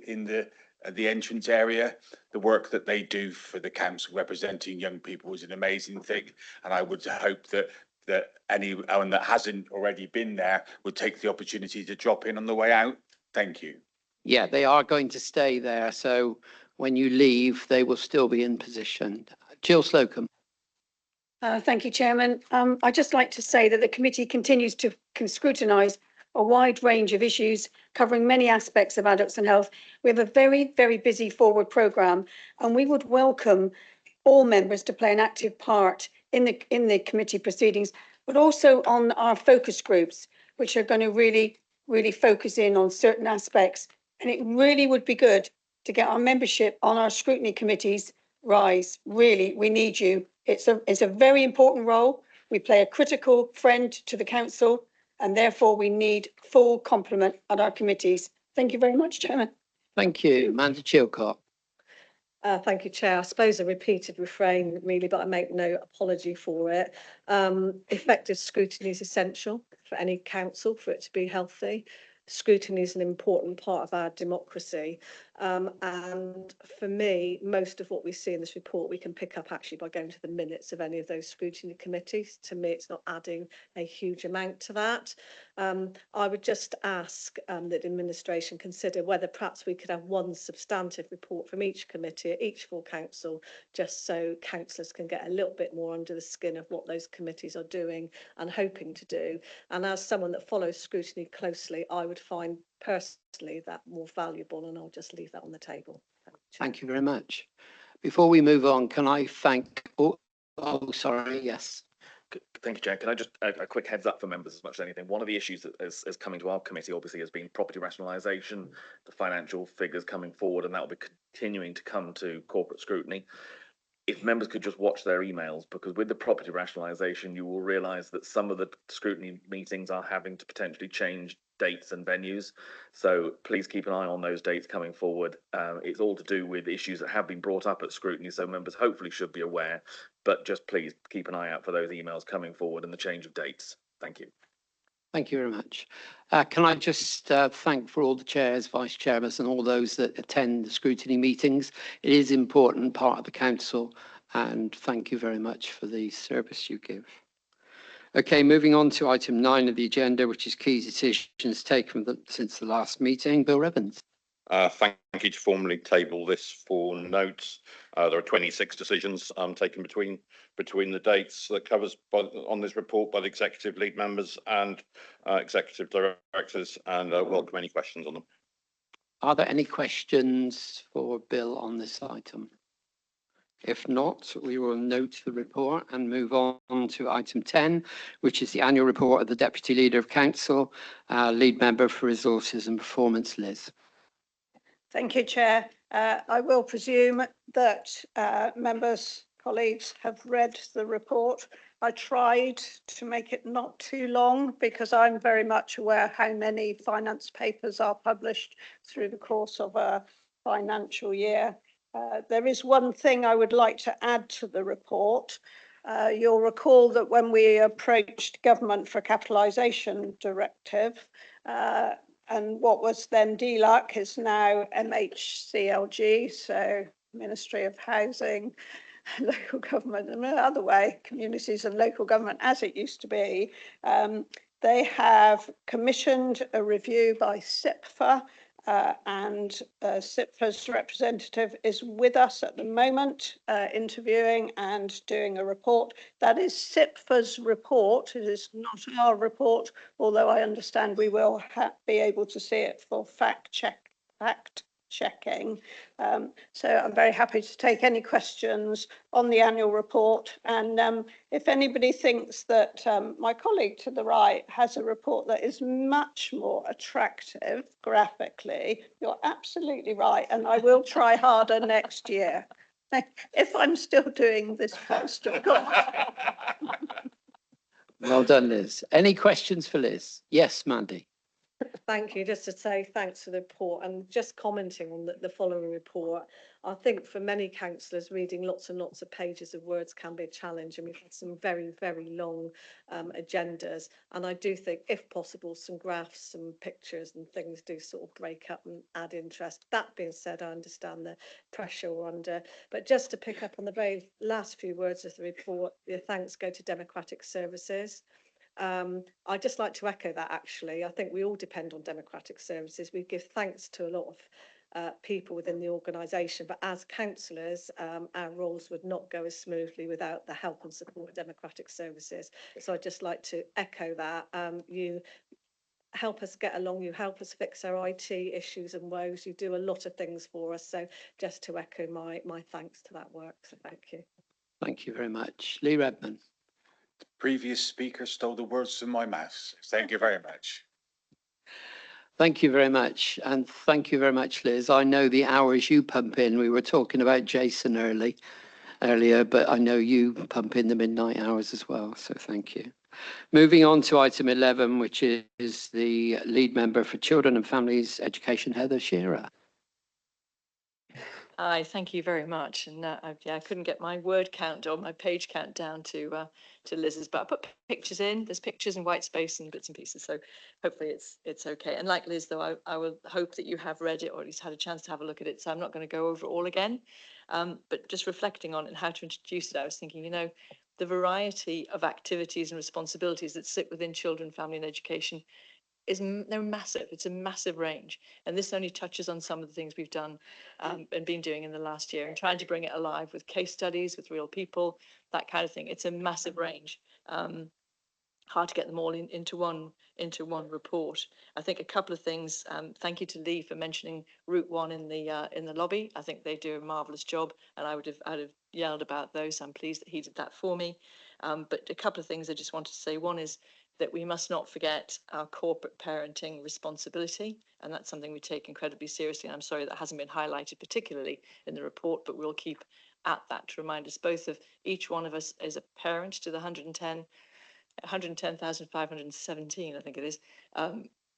in the entrance area. The work that they do for the council representing young people is an amazing thing, and I would hope that anyone that hasn't already been there would take the opportunity to drop in on the way out. Thank you. Yeah, they are going to stay there, so when you leave, they will still be in position. Jill Slocum. Thank you, Chairman. I'd just like to say that the committee continues to scrutinise a wide range of issues covering many aspects of adults and health. We have a very, very busy forward programme, and we would welcome all members to play an active part in the committee proceedings, but also on our focus groups, which are going to really focus in on certain aspects. And it really would be good to get our membership on our scrutiny committees rise. Really, we need you. It's a very important role. We play a critical friend to the council, and therefore we need full complement at our committees. Thank you very much, Chairman. Thank you. Amanda Chilcott. Thank you, Chair. I suppose a repeated refrain, really, but I make no apology for it. Effective scrutiny is essential for any council, for it to be healthy. Scrutiny is an important part of our democracy. And for me, most of what we see in this report, we can pick up actually by going to the minutes of any of those scrutiny committees. To me, it's not adding a huge amount to that. I would just ask that administration consider whether perhaps we could have one substantive report from each committee at each full council, just so councillors can get a little bit more under the skin of what those committees are doing and hoping to do. And as someone that follows scrutiny closely, I would find personally that more valuable, and I'll just leave that on the table. Thank you very much. Before we move on, can I thank, sorry, yes. Thank you, Chair. Can I just a quick heads up for members as much as anything? One of the issues that is coming to our committee obviously has been property rationalisation, the financial figures coming forward, and that will be continuing to come to corporate scrutiny. If members could just watch their emails, because with the property rationalisation, you will realise that some of the scrutiny meetings are having to potentially change dates and venues. So please keep an eye on those dates coming forward. It's all to do with issues that have been brought up at scrutiny, so members hopefully should be aware, but just please keep an eye out for those emails coming forward and the change of dates. Thank you. Thank you very much. Can I just thank for all the chairs, vice chairmen and all those that attend the scrutiny meetings. It is an important part of the council, and thank you very much for the service you give. Okay, moving on to item 9 of the agenda, which is key decisions taken since the last meeting. Bill Evans. Thank you to formally table this for notes. There are 26 decisions taken between the dates that covers on this report by the executive lead members and executive directors, and welcome any questions on them. Are there any questions for Bill on this item? If not, we will note the report and move on to item 10, which is the annual report of the Deputy Leader of Council, lead member for Resources and Performance, Liz. Thank you, Chair. I will presume that members, colleagues have read the report. I tried to make it not too long because I'm very much aware how many finance papers are published through the course of a financial year. There is one thing I would like to add to the report. You'll recall that when we approached government for a capitalisation directive, and what was then DLUC is now MHCLG, so Ministry of Housing, Local Government, and the other way, Communities and Local Government as it used to be. They have commissioned a review by SIPFA and SIPFA's representative is with us at the moment, interviewing and doing a report. That is SIPFA's report. It is not our report, although I understand we will be able to see it for fact checking. So I'm very happy to take any questions on the annual report. And if anybody thinks that my colleague to the right has a report that is much more attractive graphically, you're absolutely right. And I will try harder next year if I'm still doing this post, of course. Well done, Liz. Any questions for Liz? Yes, Mandy. Thank you. Just to say thanks for the report and just commenting on the following report. I think for many councillors, reading lots and lots of pages of words can be a challenge, and we've had some very, very long agendas. And I do think, if possible, some graphs, some pictures and things do sort of break up and add interest. That being said, I understand the pressure we're under. But just to pick up on the very last few words of the report, the thanks go to Democratic Services. I'd just like to echo that, actually. I think we all depend on democratic services. We give thanks to a lot of people within the organisation, but as councillors, our roles would not go as smoothly without the help and support of democratic services. So I'd just like to echo that. You help us get along, you help us fix our IT issues and woes, you do a lot of things for us. So just to echo my thanks to that work. So thank you. Thank you very much. Lee Redman. Previous speaker stole the words from my mouth. Thank you very much. Thank you very much. And thank you very much, Liz. I know the hours you pump in. We were talking about Jason earlier, but I know you pump in the midnight hours as well. So thank you. Moving on to item 11, which is the lead member for Children and Families Education, Heather Shearer. Hi, thank you very much. And yeah, I couldn't get my word count or my page count down to Liz's, but I put pictures in. There's pictures and white space and bits and pieces, so hopefully it's okay. And like Liz, though, I will hope that you have read it or at least had a chance to have a look at it. So I'm not going to go over it all again, but just reflecting on it and how to introduce it, I was thinking, you know, the variety of activities and responsibilities that sit within children, family and education they're massive. It's a massive range, and this only touches on some of the things we've done and been doing in the last year, and trying to bring it alive with case studies, with real people, that kind of thing. It's a massive range. Hard to get them all into one report. I think a couple of things. Thank you to Lee for mentioning Route 1 in the lobby. I think they do a marvellous job, and I'd have yelled about those. I'm pleased that he did that for me. But a couple of things I just wanted to say. One is that we must not forget our corporate parenting responsibility, and that's something we take incredibly seriously. And I'm sorry that hasn't been highlighted particularly in the report, but we'll keep at that to remind us both of each one of us as a parent to the 110,517, I think it is,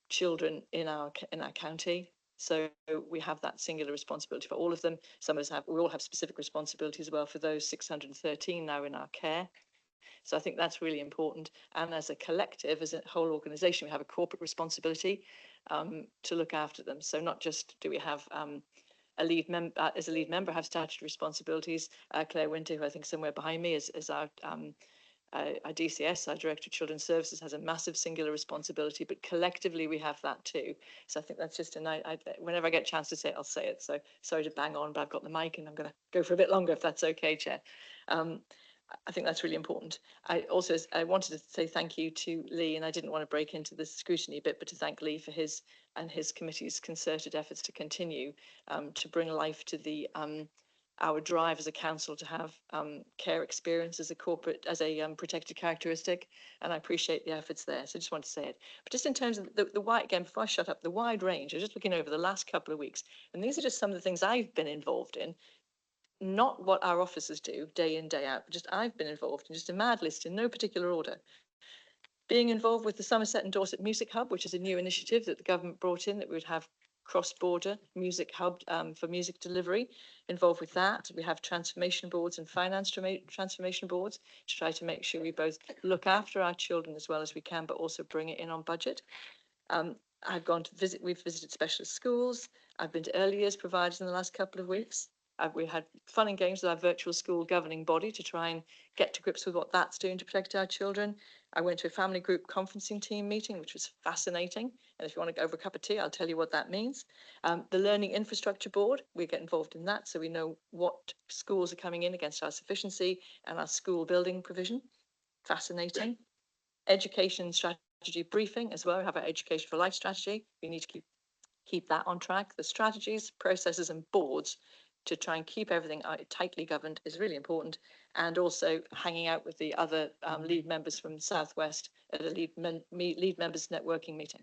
children in our county. So we have that singular responsibility for all of them. We all have specific responsibilities as well for those 613 now in our care. So I think that's really important. And as a collective, as a whole organisation, we have a corporate responsibility to look after them. So not just do we have a lead member, as a lead member, have statutory responsibilities. Claire Winter, who I think is somewhere behind me, is our DCS, our Director of Children's Services, has a massive singular responsibility, but collectively we have that too. So I think that's just whenever I get a chance to say it, I'll say it. So sorry to bang on, but I've got the mic and I'm going to go for a bit longer if that's okay, Chair. I think that's really important. I wanted to say thank you to Lee, and I didn't want to break into the scrutiny bit, but to thank Lee for his and his committee's concerted efforts to continue to bring life to our drive as a council to have care experience as a protected characteristic, and I appreciate the efforts there. So I just want to say it. But just in terms of the wide, again, before I shut up, the wide range, I was just looking over the last couple of weeks, and these are just some of the things I've been involved in. Not what our officers do day in, day out, but just I've been involved in just a mad list in no particular order. Being involved with the Somerset and Dorset Music Hub, which is a new initiative that the government brought in, that we would have cross-border music hub for music delivery. Involved with that. We have transformation boards and finance transformation boards to try to make sure we both look after our children as well as we can, but also bring it in on budget. I've gone to we've visited specialist schools. I've been to early years providers in the last couple of weeks. We had fun and games with our virtual school governing body to try and get to grips with what that's doing to protect our children. I went to a family group conferencing team meeting, which was fascinating. And if you want to go over a cup of tea, I'll tell you what that means. The Learning Infrastructure Board, we get involved in that, so we know what schools are coming in against our sufficiency and our school building provision. Fascinating. Education strategy briefing as well. We have our Education for Life strategy. We need to keep that on track. The strategies, processes and boards to try and keep everything tightly governed is really important. And also hanging out with the other lead members from Southwest at a lead members networking meeting.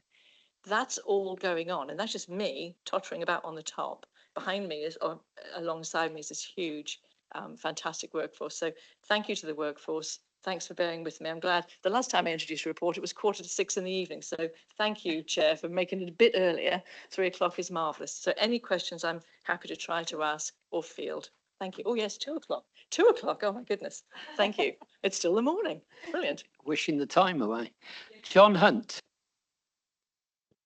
That's all going on. And that's just me tottering about on the top. Behind me is, or alongside me is this huge, fantastic workforce. So thank you to the workforce. Thanks for bearing with me. I'm glad the last time I introduced a report, it was 5:45 in the evening. So thank you, Chair, for making it a bit earlier. 3 o'clock is marvellous. So any questions I'm happy to try to ask or field. Thank you. Oh, yes, 2 o'clock. 2 o'clock. Oh, my goodness. Thank you. It's still the morning. Brilliant. Wishing the time away. John Hunt.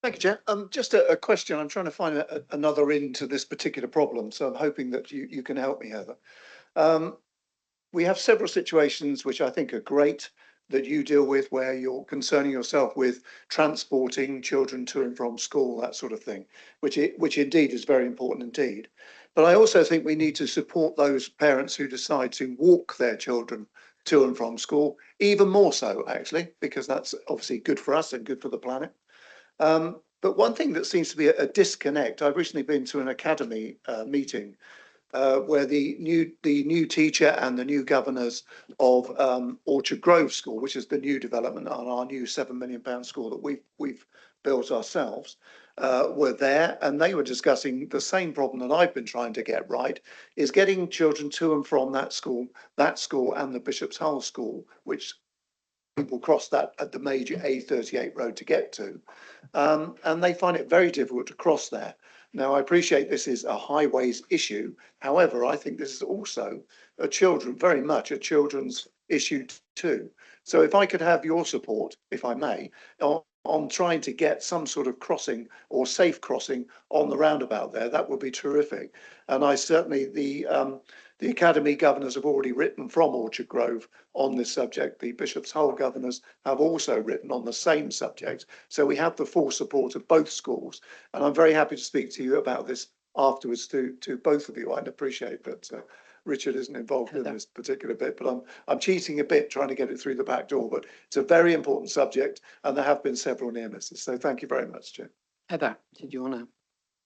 Thank you, Chair. Just a question. I'm trying to find another into this particular problem, so I'm hoping that you can help me, Heather. We have several situations which I think are great that you deal with, where you're concerning yourself with transporting children to and from school, that sort of thing, which indeed is very important indeed. But I also think we need to support those parents who decide to walk their children to and from school, even more so, actually, because that's obviously good for us and good for the planet. But one thing that seems to be a disconnect, I've recently been to an academy meeting where the new teacher and the new governors of Orchard Grove School, which is the new development on our new £7 million school that we've built ourselves, were there, and they were discussing the same problem that I've been trying to get right, is getting children to and from that school and the Bishop's Hull School, which people cross that at the major A38 road to get to, and they find it very difficult to cross there. Now, I appreciate this is a highways issue. However, I think this is also very much a children's issue too. So if I could have your support, if I may, on trying to get some sort of crossing or safe crossing on the roundabout there, that would be terrific. And I certainly, the Academy governors have already written from Orchard Grove on this subject. The Bishop's Hull governors have also written on the same subject. So we have the full support of both schools. And I'm very happy to speak to you about this afterwards to both of you. I'd appreciate that Richard isn't involved in this particular bit, but I'm cheating a bit trying to get it through the back door. But it's a very important subject, and there have been several near misses. So thank you very much, Chair. Heather, did you want to?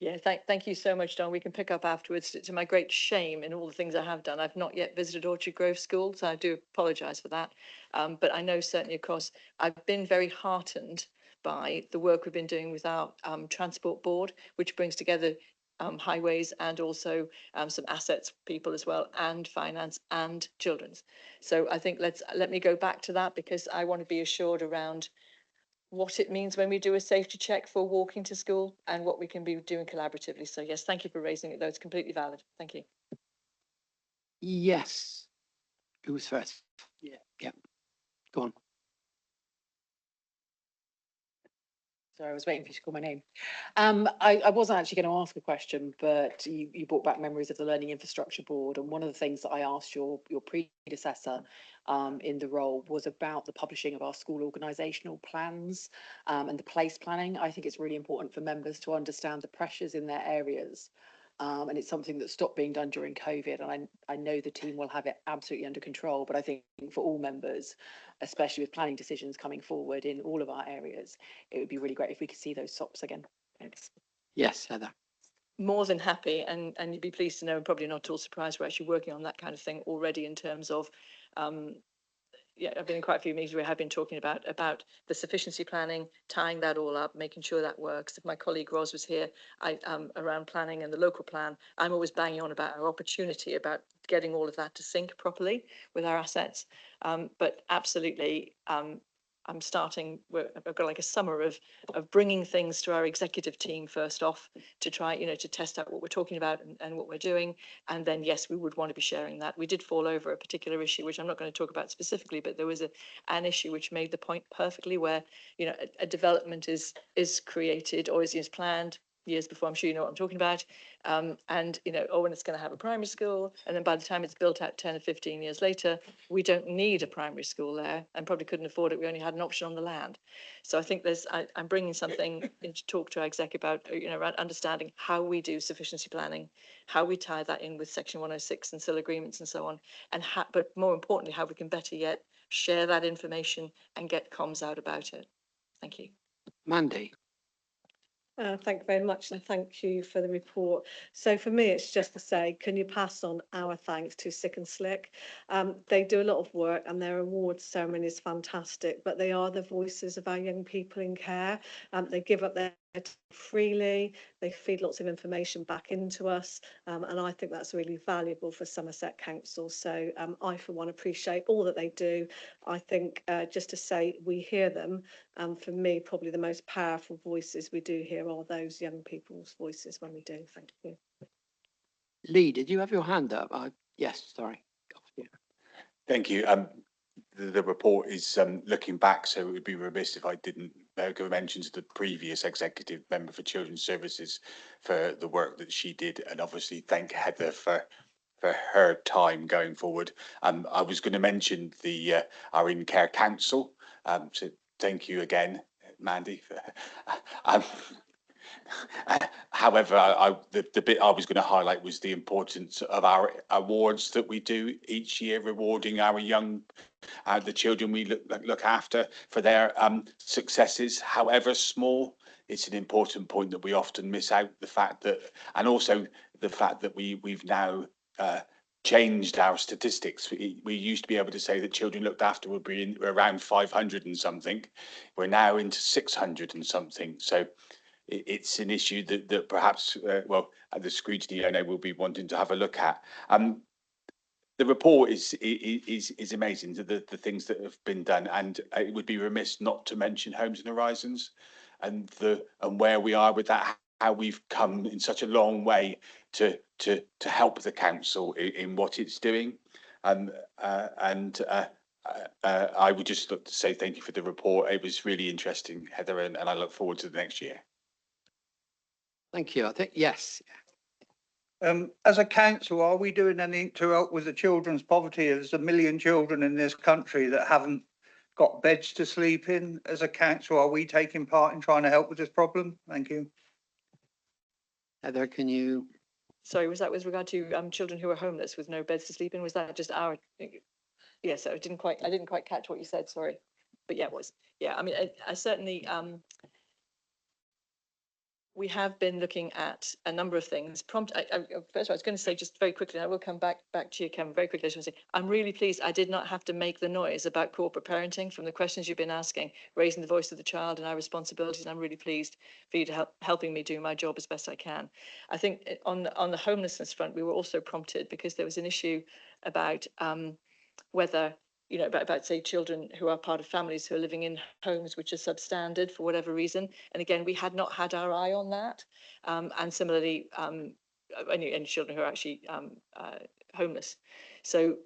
Yeah, thank you so much, Don. We can pick up afterwards. To my great shame in all the things I have done, I've not yet visited Orchard Grove School, so I do apologise for that. But I know certainly, of course, I've been very heartened by the work we've been doing with our transport board, which brings together highways and also some assets people as well, and finance and children's. So I think let me go back to that, because I want to be assured around what it means when we do a safety check for walking to school and what we can be doing collaboratively. So yes, thank you for raising it, though. It's completely valid. Thank you. Yes. Who was first? Yeah. Go on. Sorry, I was waiting for you to call my name. I wasn't actually going to ask a question, but you brought back memories of the Learning Infrastructure Board. And one of the things that I asked your predecessor in the role was about the publishing of our school organisational plans and the place planning. I think it's really important for members to understand the pressures in their areas. And it's something that stopped being done during COVID. And I know the team will have it absolutely under control. But I think for all members, especially with planning decisions coming forward in all of our areas, it would be really great if we could see those SOPs again. Thanks. Yes, Heather. More than happy, and you'd be pleased to know, and probably not at all surprised, we're actually working on that kind of thing already in terms of yeah, I've been in quite a few meetings where I have been talking about the sufficiency planning, tying that all up, making sure that works. If my colleague Ros was here, around planning and the local plan, I'm always banging on about our opportunity about getting all of that to sync properly with our assets. But absolutely, I'm starting, I've got like a summer of bringing things to our executive team first off to try, to test out what we're talking about and what we're doing. And then, yes, we would want to be sharing that. We did fall over a particular issue, which I'm not going to talk about specifically, but there was an issue which made the point perfectly where, a development is created or is planned, years before, I'm sure you know what I'm talking about. And, you know, when it's going to have a primary school, and then by the time it's built out 10 or 15 years later, we don't need a primary school there and probably couldn't afford it. We only had an option on the land. So I think I'm bringing something in to talk to our exec about, you know, around understanding how we do sufficiency planning, how we tie that in with Section 106 and SIL agreements and so on, and but more importantly, how we can better yet share that information and get comms out about it. Thank you. Mandy. Thank you very much, and thank you for the report. So for me, it's just to say, can you pass on our thanks to Sick and Slick? They do a lot of work, and their awards ceremony is fantastic, but they are the voices of our young people in care. They give up their time freely, they feed lots of information back into us, and I think that's really valuable for Somerset Council. So I, for one, appreciate all that they do. I think just to say we hear them, for me, probably the most powerful voices we do hear are those young people's voices when we do. Thank you. Lee, did you have your hand up? Yes, sorry. Thank you. The report is looking back, so it would be remiss if I didn't give a mention to the previous executive member for Children's Services for the work that she did, and obviously thank Heather for her time going forward. I was going to mention our in-care council, so thank you again, Mandy. However, the bit I was going to highlight was the importance of our awards that we do each year, rewarding our young, the children we look after for their successes, however small. It's an important point that we often miss out, the fact that, and also the fact that we've now changed our statistics. We used to be able to say that children looked after would be around 500 and something. We're now into 600 and something. So it's an issue that perhaps, well, the scrutiny owner will be wanting to have a look at. The report is amazing, the things that have been done, and it would be remiss not to mention Homes and Horizons and where we are with that, how we've come in such a long way to help the council in what it's doing. I would just like to say thank you for the report. It was really interesting, Heather, and I look forward to the next year. Thank you. I think, yes. As a council, are we doing anything to help with the children's poverty? There's 1 million children in this country that haven't got beds to sleep in. As a council, are we taking part in trying to help with this problem? Thank you. Heather, can you? Sorry, was that with regard to children who are homeless with no beds to sleep in? Was that just our? Yes, I didn't quite catch what you said. Sorry, but yeah, it was. Yeah, I mean, I certainly. We have been looking at a number of things. First of all, I was going to say just very quickly, and I will come back to you, Kevin, very quickly. I just want to say, I'm really pleased I did not have to make the noise about corporate parenting from the questions you've been asking, raising the voice of the child and our responsibilities. And I'm really pleased for you to helping me do my job as best I can. I think on the homelessness front, we were also prompted because there was an issue about whether, you know, about say children who are part of families who are living in homes which are substandard for whatever reason. And again, we had not had our eye on that. And similarly, any children who are actually homeless. So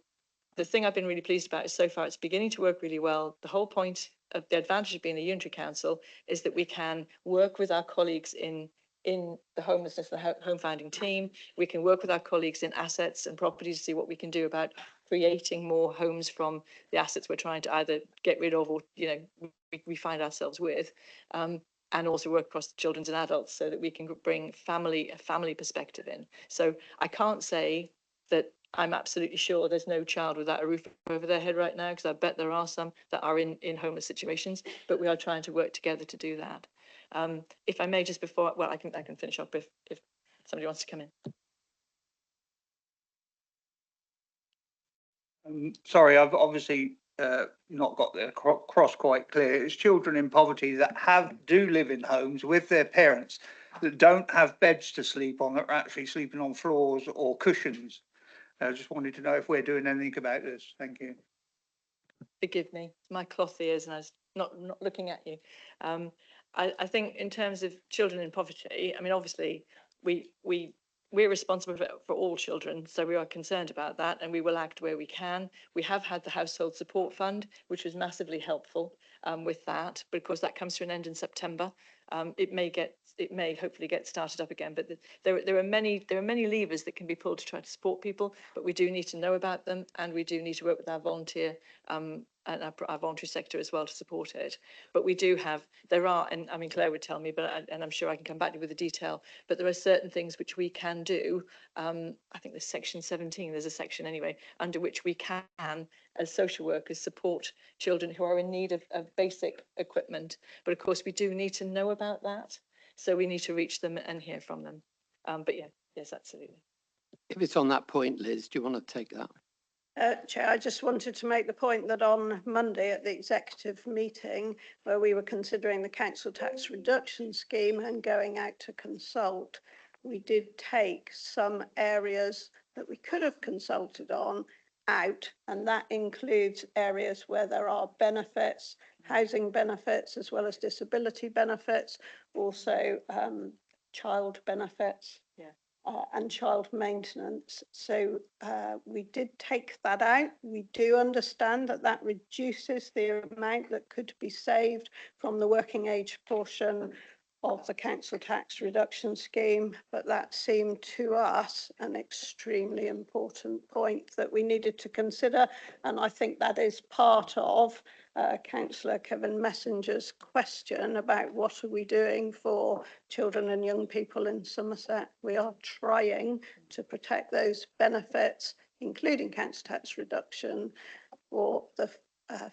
the thing I've been really pleased about is so far it's beginning to work really well. The whole point of the advantage of being a unitary council is that we can work with our colleagues in the homelessness, the home finding team. We can work with our colleagues in assets and properties to see what we can do about creating more homes from the assets we're trying to either get rid of or, you know, we find ourselves with, and also work across children's and adults so that we can bring a family perspective in. So I can't say that I'm absolutely sure there's no child without a roof over their head right now, because I bet there are some that are in homeless situations, but we are trying to work together to do that. If I may, just before, well, I can finish up if somebody wants to come in. Sorry, I've obviously not got the cross quite clear. It's children in poverty that do live in homes with their parents that don't have beds to sleep on, that are actually sleeping on floors or cushions. I just wanted to know if we're doing anything about this. Thank you. Forgive me, my cloth ears, and I was not looking at you. I think in terms of children in poverty, I mean, obviously we're responsible for all children, so we are concerned about that, and we will act where we can. We have had the Household Support Fund, which was massively helpful with that, because that comes to an end in September. It may get it may hopefully get started up again. But there are many levers that can be pulled to try to support people, but we do need to know about them, and we do need to work with our volunteer and our voluntary sector as well to support it. But we do have, and I mean, Claire would tell me, and I'm sure I can come back to you with the detail, but there are certain things which we can do. I think there's section 17, there's a section anyway, under which we can, as social workers, support children who are in need of basic equipment. But of course, we do need to know about that. So we need to reach them and hear from them. But yeah, yes, absolutely. If it's on that point, Liz, do you want to take that? Chair, I just wanted to make the point that on Monday at the executive meeting, where we were considering the council tax reduction scheme and going out to consult, we did take some areas that we could have consulted on out, and that includes areas where there are benefits, housing benefits, as well as disability benefits, also child benefits. Yeah. And child maintenance. So we did take that out. We do understand that that reduces the amount that could be saved from the working age portion of the council tax reduction scheme, but that seemed to us an extremely important point that we needed to consider, and I think that is part of Councillor Kevin Messenger's question about what are we doing for children and young people in Somerset. We are trying to protect those benefits, including council tax reduction, for the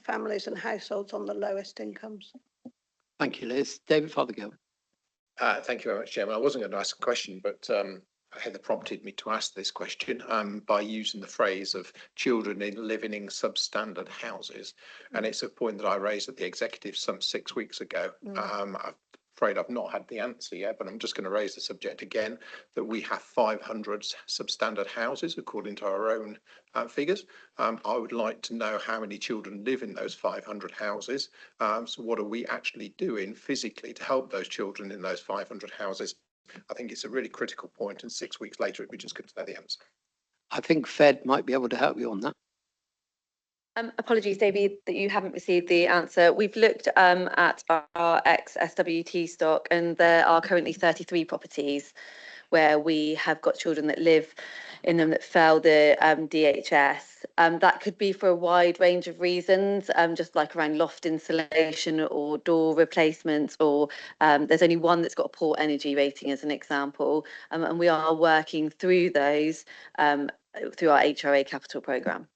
families and households on the lowest incomes. Thank you, Liz. David Fothergill. Thank you very much, Chairman. I wasn't going to ask a question, but Heather prompted me to ask this question by using the phrase of children living in substandard houses. And it's a point that I raised at the executive some 6 weeks ago. I'm afraid I've not had the answer yet, but I'm just going to raise the subject again, that we have 500 substandard houses, according to our own figures. I would like to know how many children live in those 500 houses. So what are we actually doing physically to help those children in those 500 houses? I think it's a really critical point, and 6 weeks later, it'd be just good to know the answer. I think Fed might be able to help you on that. Apologies, David, that you haven't received the answer. We've looked at our ex-SWT stock, and there are currently 33 properties where we have got children that live in them that fail the DHS. That could be for a wide range of reasons, just like around loft insulation or door replacements, or there's only one that's got a poor energy rating as an example. And we are working through those through our HRA capital programme.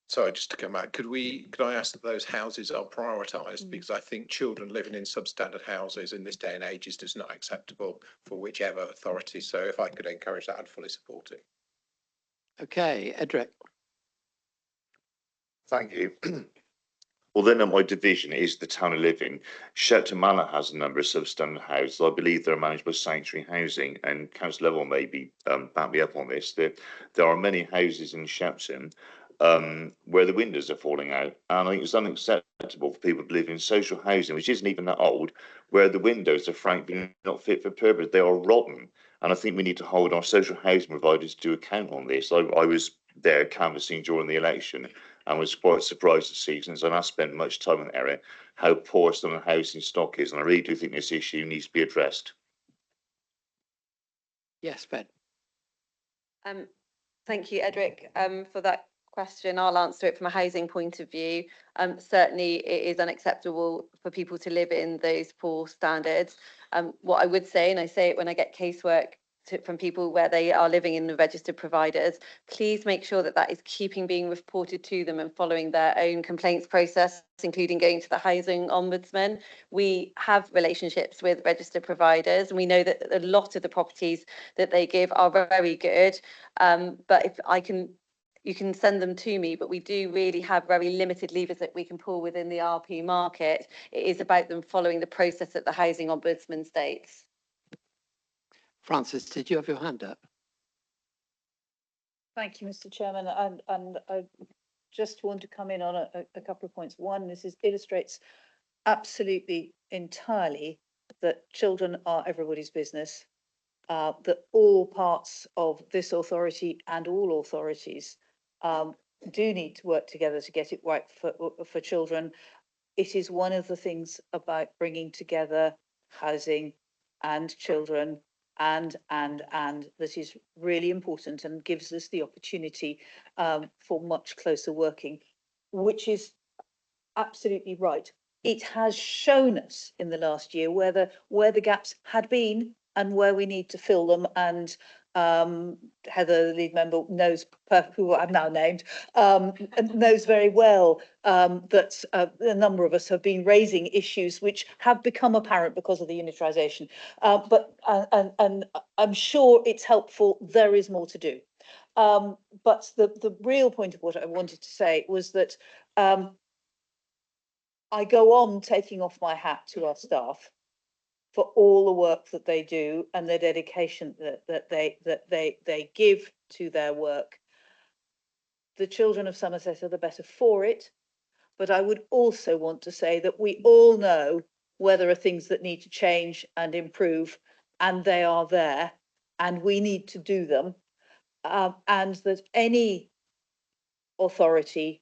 Sorry, just to come back, could I ask that those houses are prioritised? Because I think children living in substandard houses in this day and age is just not acceptable for whichever authority. So if I could encourage that, I'd fully support it. Okay, Edric. Thank you. Well, then my division is the town I live in. Shepton Manor has a number of substandard houses. I believe they're managed by Sanctuary Housing, and Council Level maybe back me up on this. There are many houses in Shepton where the windows are falling out, and I think it's unacceptable for people to live in social housing, which isn't even that old, where the windows are frankly not fit for purpose. They are rotten, and I think we need to hold our social housing providers to account on this. I was there canvassing during the election and was quite surprised to see, since I've not spent much time in the area, how poor some of the housing stock is, and I really do think this issue needs to be addressed. Yes, Ben. Thank you, Edric, for that question. I'll answer it from a housing point of view. Certainly it is unacceptable for people to live in those poor standards. What I would say, and I say it when I get casework from people where they are living in the registered providers, please make sure that that is being reported to them and following their own complaints process, including going to the housing ombudsman. We have relationships with registered providers, and we know that a lot of the properties that they give are very good. But if you can send them to me, but we do really have very limited levers that we can pull within the RP market. It is about them following the process that the housing ombudsman states. Francis, did you have your hand up? Thank you, Mr. Chairman, and I just want to come in on a couple of points. One, this illustrates absolutely entirely that children are everybody's business, that all parts of this authority and all authorities do need to work together to get it right for children. It is one of the things about bringing together housing and children and that is really important and gives us the opportunity for much closer working, which is absolutely right. It has shown us in the last year where the gaps had been and where we need to fill them. And Heather, the lead member, knows who I've now named, knows very well that a number of us have been raising issues which have become apparent because of the unitarisation. But I'm sure it's helpful. There is more to do. But the real point of what I wanted to say was that I go on taking off my hat to our staff for all the work that they do and the dedication that they give to their work. The children of Somerset are the better for it, but I would also want to say that we all know where there are things that need to change and improve, and they are there, and we need to do them, and that any authority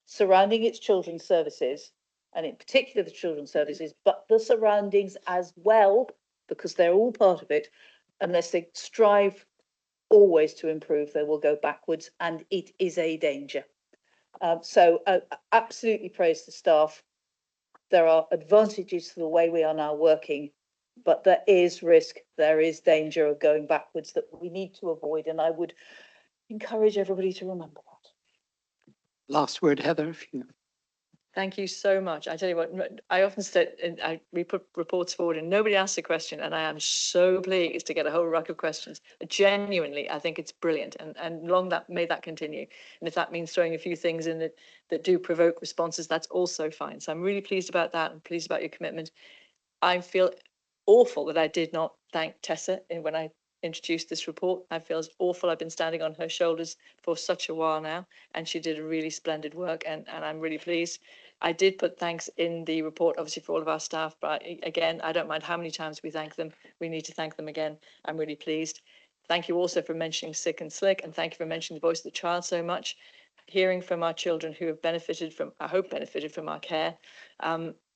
surrounding its children's services, and in particular the children's services, but the surroundings as well, because they're all part of it, unless they strive always to improve, they will go backwards, and it is a danger. So absolutely praise the staff. There are advantages to the way we are now working, but there is risk, there is danger of going backwards that we need to avoid, and I would encourage everybody to remember that. Last word, Heather, if you. Thank you so much. I tell you what, I often say, we put reports forward and nobody asks a question, and I am so pleased to get a whole ruck of questions. Genuinely, I think it's brilliant, and may that continue. And if that means throwing a few things in that do provoke responses, that's also fine. So I'm really pleased about that and pleased about your commitment. I feel awful that I did not thank Tessa when I introduced this report. I feel awful. I've been standing on her shoulders for such a while now, and she did a really splendid work, and I'm really pleased. I did put thanks in the report, obviously, for all of our staff, but again, I don't mind how many times we thank them. We need to thank them again. I'm really pleased. Thank you also for mentioning Sick and Slick, and thank you for mentioning the Voice of the Child so much. Hearing from our children who have benefited from, I hope benefited from our care,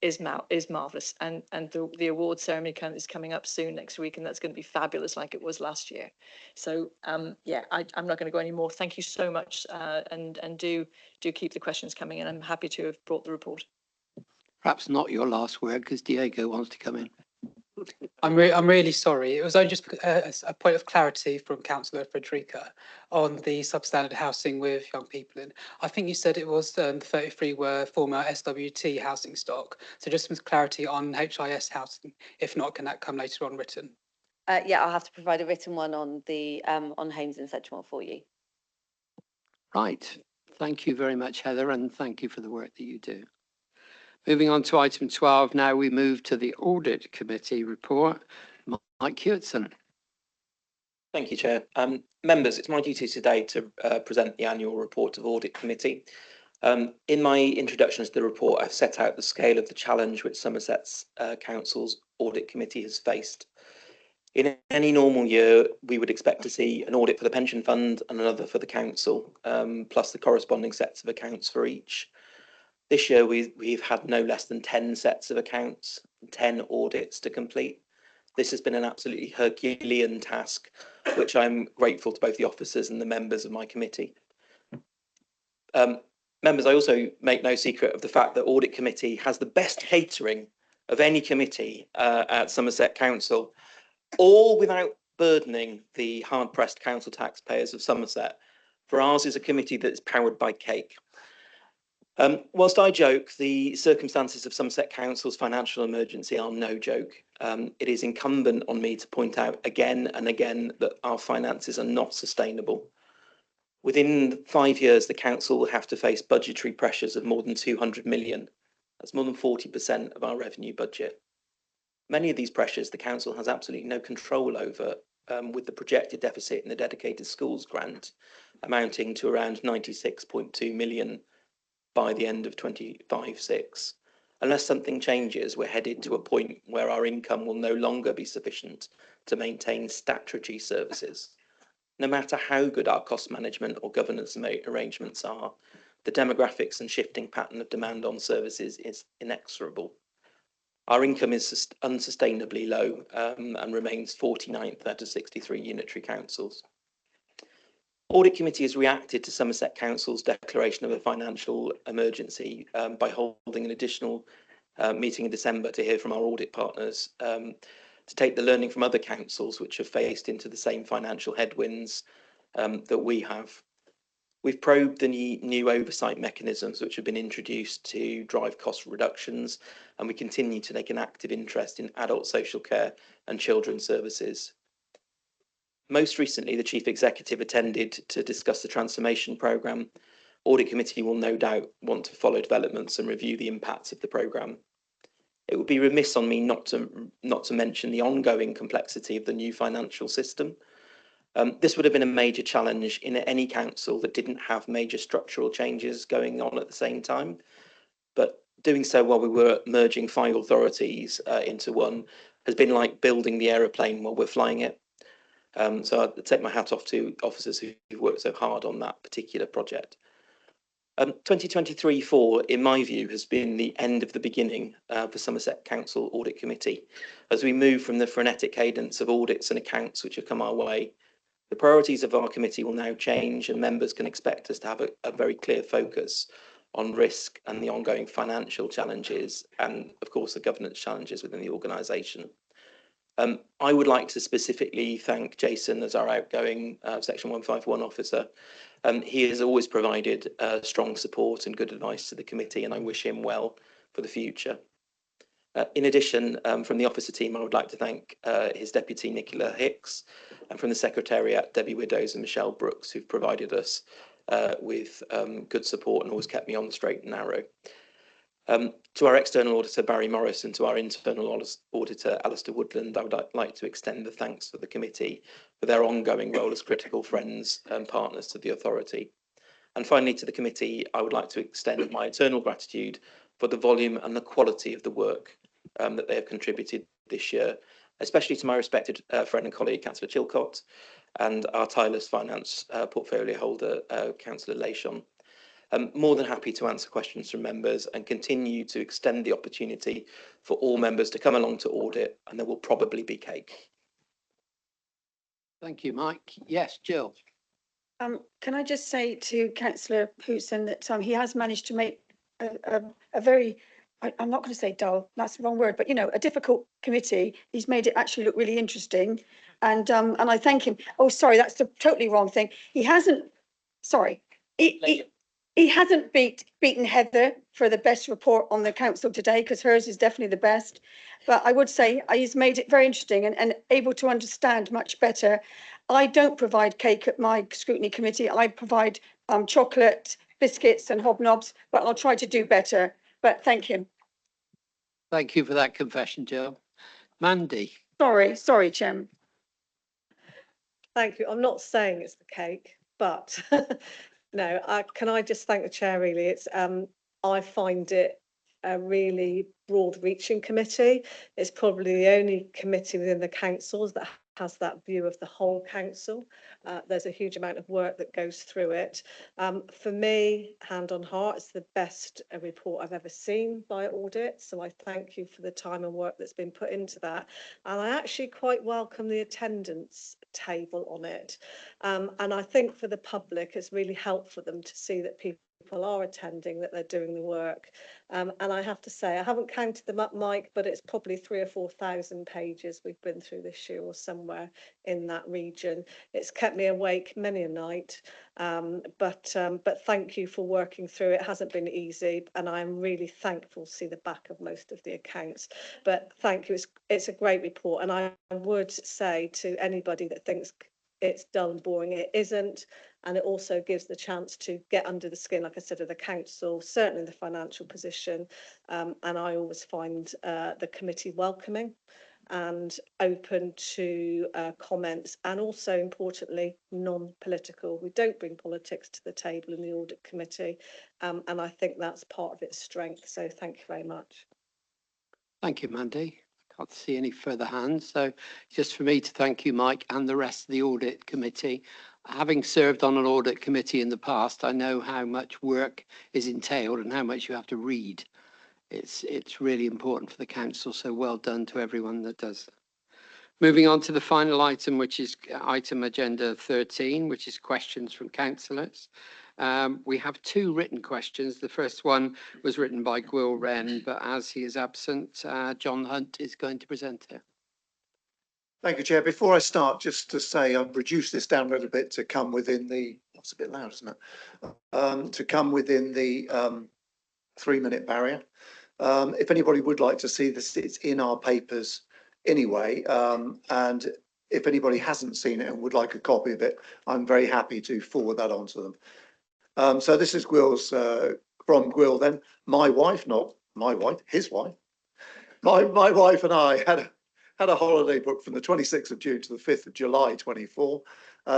is marvellous. And the award ceremony is coming up soon next week, and that's going to be fabulous like it was last year. So yeah, I'm not going to go any more. Thank you so much, and do keep the questions coming in. I'm happy to have brought the report. Perhaps not your last word, because Diego wants to come in. I'm really sorry. It was only just a point of clarity from Councillor Frederica on the substandard housing with young people in. I think you said it was 33 were former SWT housing stock. So just some clarity on HIS housing. If not, can that come later on written? Yeah, I'll have to provide a written one on the on homes in Sedgemoor for you. Right. Thank you very much, Heather, and thank you for the work that you do. Moving on to item 12, now we move to the Audit Committee report. Mike Hewitson. Thank you, Chair. Members, it's my duty today to present the annual report of Audit Committee. In my introduction to the report, I've set out the scale of the challenge which Somerset's Council's Audit Committee has faced. In any normal year, we would expect to see an audit for the pension fund and another for the council, plus the corresponding sets of accounts for each. This year, we've had no less than 10 sets of accounts, 10 audits to complete. This has been an absolutely Herculean task, which I'm grateful to both the officers and the members of my committee. Members, I also make no secret of the fact that Audit Committee has the best catering of any committee at Somerset Council, all without burdening the hard-pressed council taxpayers of Somerset, for ours is a committee that is powered by cake. Whilst I joke, the circumstances of Somerset Council's financial emergency are no joke. It is incumbent on me to point out again and again that our finances are not sustainable. Within 5 years, the council will have to face budgetary pressures of more than 200 million. That's more than 40% of our revenue budget. Many of these pressures the council has absolutely no control over, with the projected deficit in the dedicated schools grant amounting to around 96.2 million by the end of 25/6. Unless something changes, we're headed to a point where our income will no longer be sufficient to maintain statutory services. No matter how good our cost management or governance arrangements are, the demographics and shifting pattern of demand on services is inexorable. Our income is unsustainably low and remains 49th out of 63 unitary councils. Audit Committee has reacted to Somerset Council's declaration of a financial emergency by holding an additional meeting in December to hear from our audit partners to take the learning from other councils which have faced into the same financial headwinds that we have. We've probed the new oversight mechanisms which have been introduced to drive cost reductions, and we continue to take an active interest in adult social care and children's services. Most recently, the Chief Executive attended to discuss the transformation programme. Audit Committee will no doubt want to follow developments and review the impacts of the programme. It would be remiss on me not to mention the ongoing complexity of the new financial system. This would have been a major challenge in any council that didn't have major structural changes going on at the same time. But doing so while we were merging 5 authorities into one has been like building the aeroplane while we're flying it. So I take my hat off to officers who've worked so hard on that particular project. 2023-4, in my view, has been the end of the beginning for Somerset Council Audit Committee, as we move from the frenetic cadence of audits and accounts which have come our way. The priorities of our committee will now change, and members can expect us to have a very clear focus on risk and the ongoing financial challenges and, of course, the governance challenges within the organisation. I would like to specifically thank Jason as our outgoing Section 151 officer. He has always provided strong support and good advice to the committee, and I wish him well for the future. In addition, from the officer team, I would like to thank his deputy, Nicola Hicks, and from the Secretariat, Debbie Widows and Michelle Brooks, who've provided us with good support and always kept me on the straight and narrow. To our external auditor, Barry Morris, and to our internal auditor, Alistair Woodland, I would like to extend the thanks to the committee for their ongoing role as critical friends and partners to the authority. And finally, to the committee, I would like to extend my eternal gratitude for the volume and the quality of the work that they have contributed this year, especially to my respected friend and colleague, Councillor Chilcott, and our tireless finance portfolio holder, Councillor Leishon. I'm more than happy to answer questions from members and continue to extend the opportunity for all members to come along to audit, and there will probably be cake. Thank you, Mike. Yes, Jill. Can I just say to Councillor Houston that he has managed to make a very, I'm not going to say dull, that's the wrong word, but a difficult committee. He's made it actually look really interesting, and I thank him. Oh, sorry, that's the totally wrong thing. He hasn't. Sorry, he hasn't beaten Heather for the best report on the council today, because hers is definitely the best. But I would say he's made it very interesting and able to understand much better. I don't provide cake at my scrutiny committee. I provide chocolate, biscuits and hobnobs, but I'll try to do better. But thank you. Thank you for that confession, Jill. Mandy. Sorry, Chairman. Thank you. I'm not saying it's the cake, but no, can I just thank the chair really? It's I find it a really broad-reaching committee. It's probably the only committee within the councils that has that view of the whole council. There's a huge amount of work that goes through it. For me, hand on heart, it's the best report I've ever seen by audit. So I thank you for the time and work that's been put into that. And I actually quite welcome the attendance table on it. And I think for the public, it's really helpful for them to see that people are attending, that they're doing the work. And I have to say, I haven't counted them up, Mike, but it's probably 3,000 or 4,000 pages we've been through this year or somewhere in that region. It's kept me awake many a night, but thank you for working through it. It hasn't been easy, and I'm really thankful to see the back of most of the accounts. But thank you, it's a great report, and I would say to anybody that thinks it's dull and boring, it isn't. And it also gives the chance to get under the skin, like I said, of the council, certainly the financial position. And I always find the committee welcoming and open to comments, and also importantly, non-political. We don't bring politics to the table in the audit committee. And I think that's part of its strength. So thank you very much. Thank you, Mandy. I can't see any further hands. So just for me to thank you, Mike, and the rest of the audit committee. Having served on an audit committee in the past, I know how much work is entailed and how much you have to read it's really important for the council. So well done to everyone that does that. Moving on to the final item, which is item agenda 13, which is questions from councillors. We have 2 written questions. The first one was written by Gwyl Wren, but as he is absent, John Hunt is going to present it. Thank you, Chair. Before I start, just to say I've reduced this down a little bit to come within the, that's a bit loud, isn't it? To come within the 3-minute barrier. If anybody would like to see this, it's in our papers anyway. And if anybody hasn't seen it and would like a copy of it, I'm very happy to forward that on to them. So this is Gwyl's, from Gwyl then. My wife, not my wife, his wife. My wife and I had a holiday booked from the 26th of June to the 5th of July 24.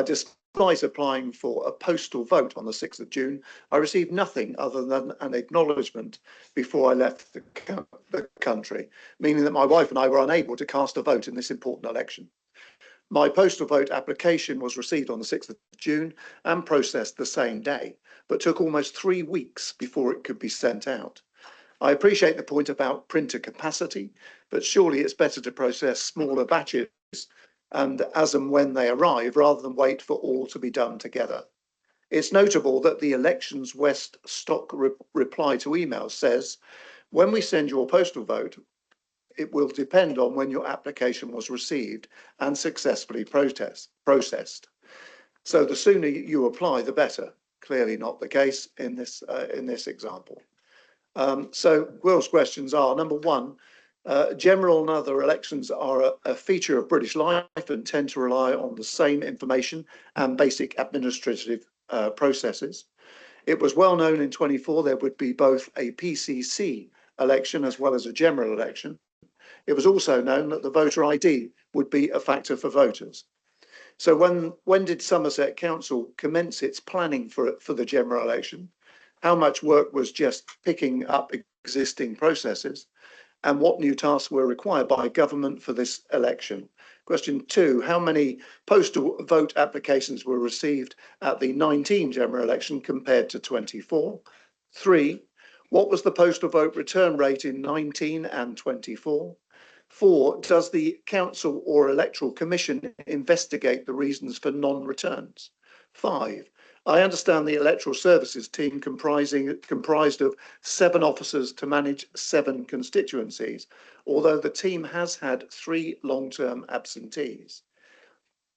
Despite applying for a postal vote on the 6th of June, I received nothing other than an acknowledgement before I left the country, meaning that my wife and I were unable to cast a vote in this important election. My postal vote application was received on the 6th of June and processed the same day, but took almost 3 weeks before it could be sent out. I appreciate the point about printer capacity, but surely it's better to process smaller batches and as and when they arrive, rather than wait for all to be done together. It's notable that the Elections West stock reply to email says, when we send your postal vote, it will depend on when your application was received and successfully processed. So the sooner you apply, the better. Clearly not the case in this example. So Gwyl's questions are, number 1, general and other elections are a feature of British life and tend to rely on the same information and basic administrative processes. It was well known in 24 there would be both a PCC election as well as a general election. It was also known that the voter ID would be a factor for voters. So when did Somerset Council commence its planning for the general election? How much work was just picking up existing processes? And what new tasks were required by government for this election? Question 2, how many postal vote applications were received at the 19 general election compared to 24? 3, what was the postal vote return rate in 19 and 24? 4, does the council or electoral commission investigate the reasons for non-returns? 5, I understand the electoral services team comprised of 7 officers to manage 7 constituencies, although the team has had 3 long-term absentees.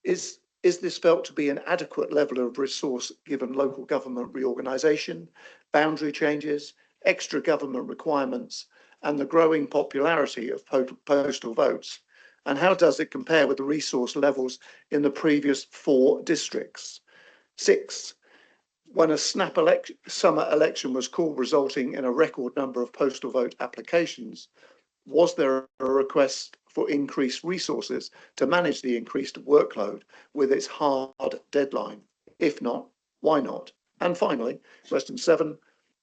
Is this felt to be an adequate level of resource given local government reorganisation, boundary changes, extra government requirements, and the growing popularity of postal votes? And how does it compare with the resource levels in the previous 4 districts? 6, when a snap summer election was called, resulting in a record number of postal vote applications, was there a request for increased resources to manage the increased workload with its hard deadline? If not, why not? And finally, question 7,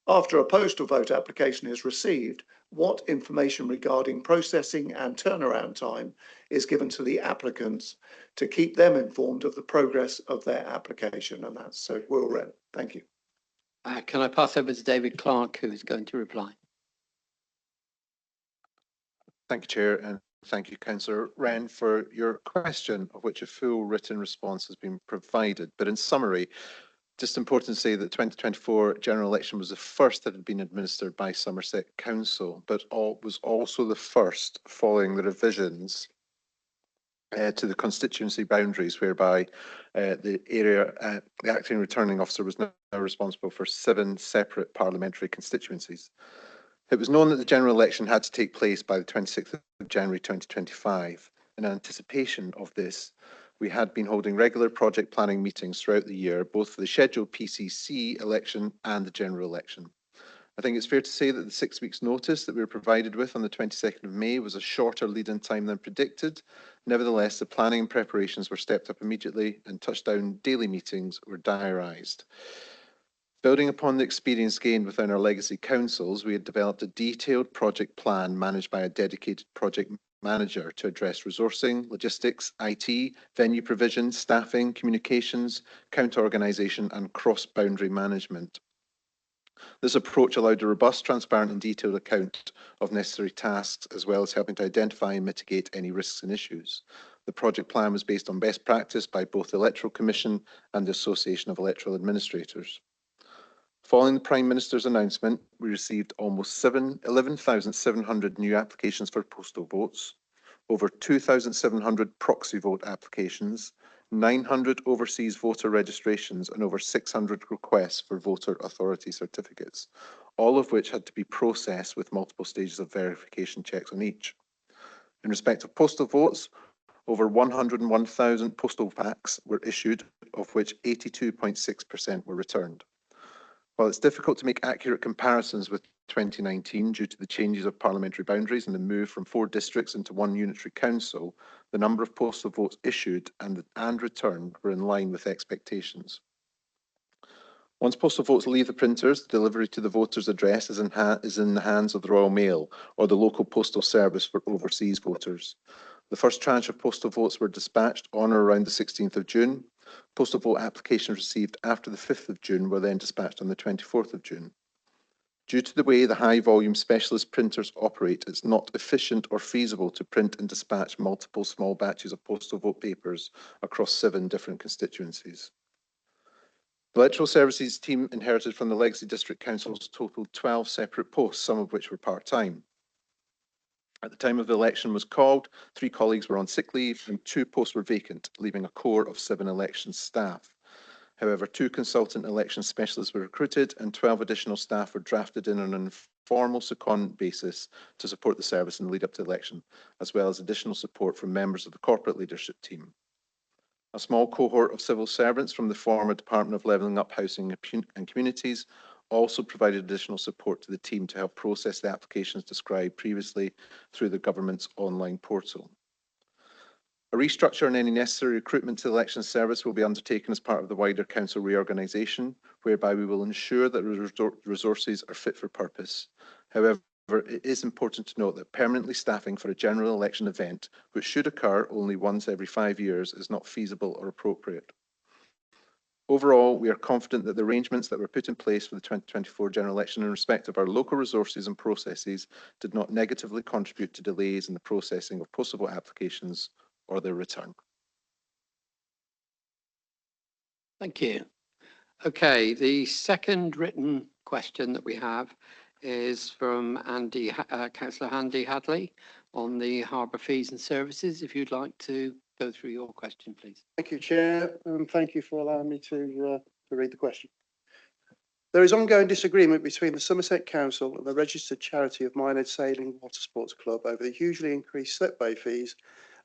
after a postal vote application is received, what information regarding processing and turnaround time is given to the applicants to keep them informed of the progress of their application? And that's so Gwyl Wren. Thank you. Can I pass over to David Clark, who is going to reply? Thank you, Chair, and thank you, Councillor Wren, for your question, of which a full written response has been provided. But in summary, just important to say that 2024 general election was the first that had been administered by Somerset Council, but was also the first following the revisions to the constituency boundaries, whereby the acting returning officer was now responsible for 7 separate parliamentary constituencies. It was known that the general election had to take place by the 26th of January 2025. In anticipation of this, we had been holding regular project planning meetings throughout the year, both for the scheduled PCC election and the general election. I think it's fair to say that the 6 weeks notice that we were provided with on the 22nd of May was a shorter lead-in time than predicted. Nevertheless, the planning and preparations were stepped up immediately and touchdown daily meetings were diarised. Building upon the experience gained within our legacy councils, we had developed a detailed project plan managed by a dedicated project manager to address resourcing, logistics, IT, venue provision, staffing, communications, counter organisation and cross-boundary management. This approach allowed a robust, transparent and detailed account of necessary tasks, as well as helping to identify and mitigate any risks and issues. The project plan was based on best practice by both the Electoral Commission and the Association of Electoral Administrators. Following the Prime Minister's announcement, we received almost 11,700 new applications for postal votes, over 2,700 proxy vote applications, 900 overseas voter registrations and over 600 requests for voter authority certificates, all of which had to be processed with multiple stages of verification checks on each. In respect of postal votes, over 101,000 postal packs were issued, of which 82.6% were returned. While it's difficult to make accurate comparisons with 2019 due to the changes of parliamentary boundaries and the move from 4 districts into 1 unitary council, the number of postal votes issued and returned were in line with expectations. Once postal votes leave the printers, the delivery to the voter's address is in the hands of the Royal Mail or the local postal service for overseas voters. The first tranche of postal votes were dispatched on or around the 16th of June. Postal vote applications received after the 5th of June were then dispatched on the 24th of June. Due to the way the high volume specialist printers operate, it's not efficient or feasible to print and dispatch multiple small batches of postal vote papers across 7 different constituencies. The Electoral Services team inherited from the Legacy District Councils totaled 12 separate posts, some of which were part-time. At the time of the election was called, 3 colleagues were on sick leave and 2 posts were vacant, leaving a core of 7 election staff. However, 2 consultant election specialists were recruited and 12 additional staff were drafted in on an informal secondment basis to support the service in the lead up to the election, as well as additional support from members of the corporate leadership team. A small cohort of civil servants from the former Department of Levelling Up Housing and Communities also provided additional support to the team to help process the applications described previously through the government's online portal. A restructure and any necessary recruitment to the election service will be undertaken as part of the wider council reorganisation, whereby we will ensure that resources are fit for purpose. However, it is important to note that permanently staffing for a general election event, which should occur only once every 5 years, is not feasible or appropriate. Overall, we are confident that the arrangements that were put in place for the 2024 general election in respect of our local resources and processes did not negatively contribute to delays in the processing of postal vote applications or their return. Thank you. Okay, the second written question that we have is from Councillor Andy Hadley on the harbour fees and services. If you'd like to go through your question, please. Thank you, Chair, and thank you for allowing me to read the question. There is ongoing disagreement between the Somerset Council and the registered charity of Minehead Sailing Water Sports Club over the hugely increased slip-bay fees,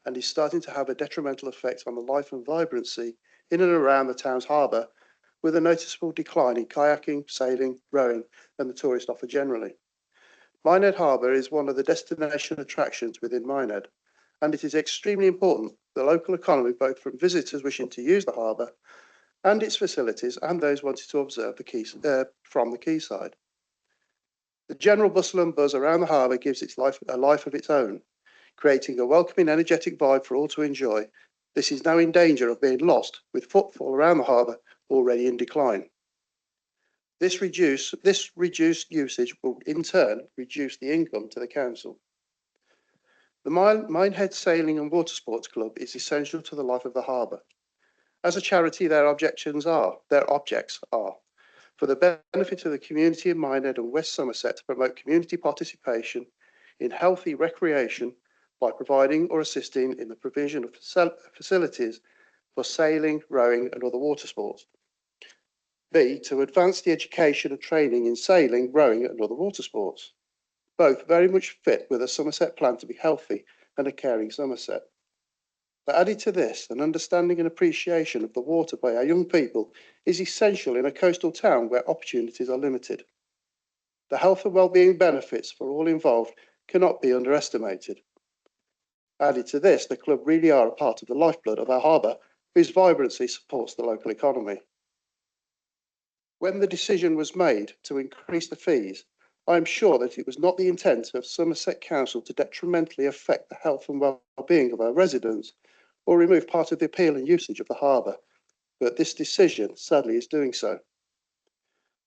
and is starting to have a detrimental effect on the life and vibrancy in and around the town's harbour, with a noticeable decline in kayaking, sailing, rowing and the tourist offer generally. Minehead Harbour is one of the destination attractions within Minehead, and it is extremely important for the local economy, both from visitors wishing to use the harbour and its facilities and those wanting to observe the quay, from the quayside. The general bustle and buzz around the harbour gives its life a life of its own, creating a welcoming, energetic vibe for all to enjoy. This is now in danger of being lost, with footfall around the harbour already in decline. This reduced usage will in turn reduce the income to the council. The Minehead Sailing and Water Sports Club is essential to the life of the harbour. As a charity, their objects are for the benefit of the community in Minehead and West Somerset to promote community participation in healthy recreation by providing or assisting in the provision of facilities for sailing, rowing and other water sports. B, to advance the education and training in sailing, rowing and other water sports. Both very much fit with a Somerset plan to be healthy and a caring Somerset. But added to this, an understanding and appreciation of the water by our young people is essential in a coastal town where opportunities are limited. The health and well-being benefits for all involved cannot be underestimated. Added to this, the club really are a part of the lifeblood of our harbour, whose vibrancy supports the local economy. When the decision was made to increase the fees, I am sure that it was not the intent of Somerset Council to detrimentally affect the health and well-being of our residents or remove part of the appeal and usage of the harbour, but this decision sadly is doing so.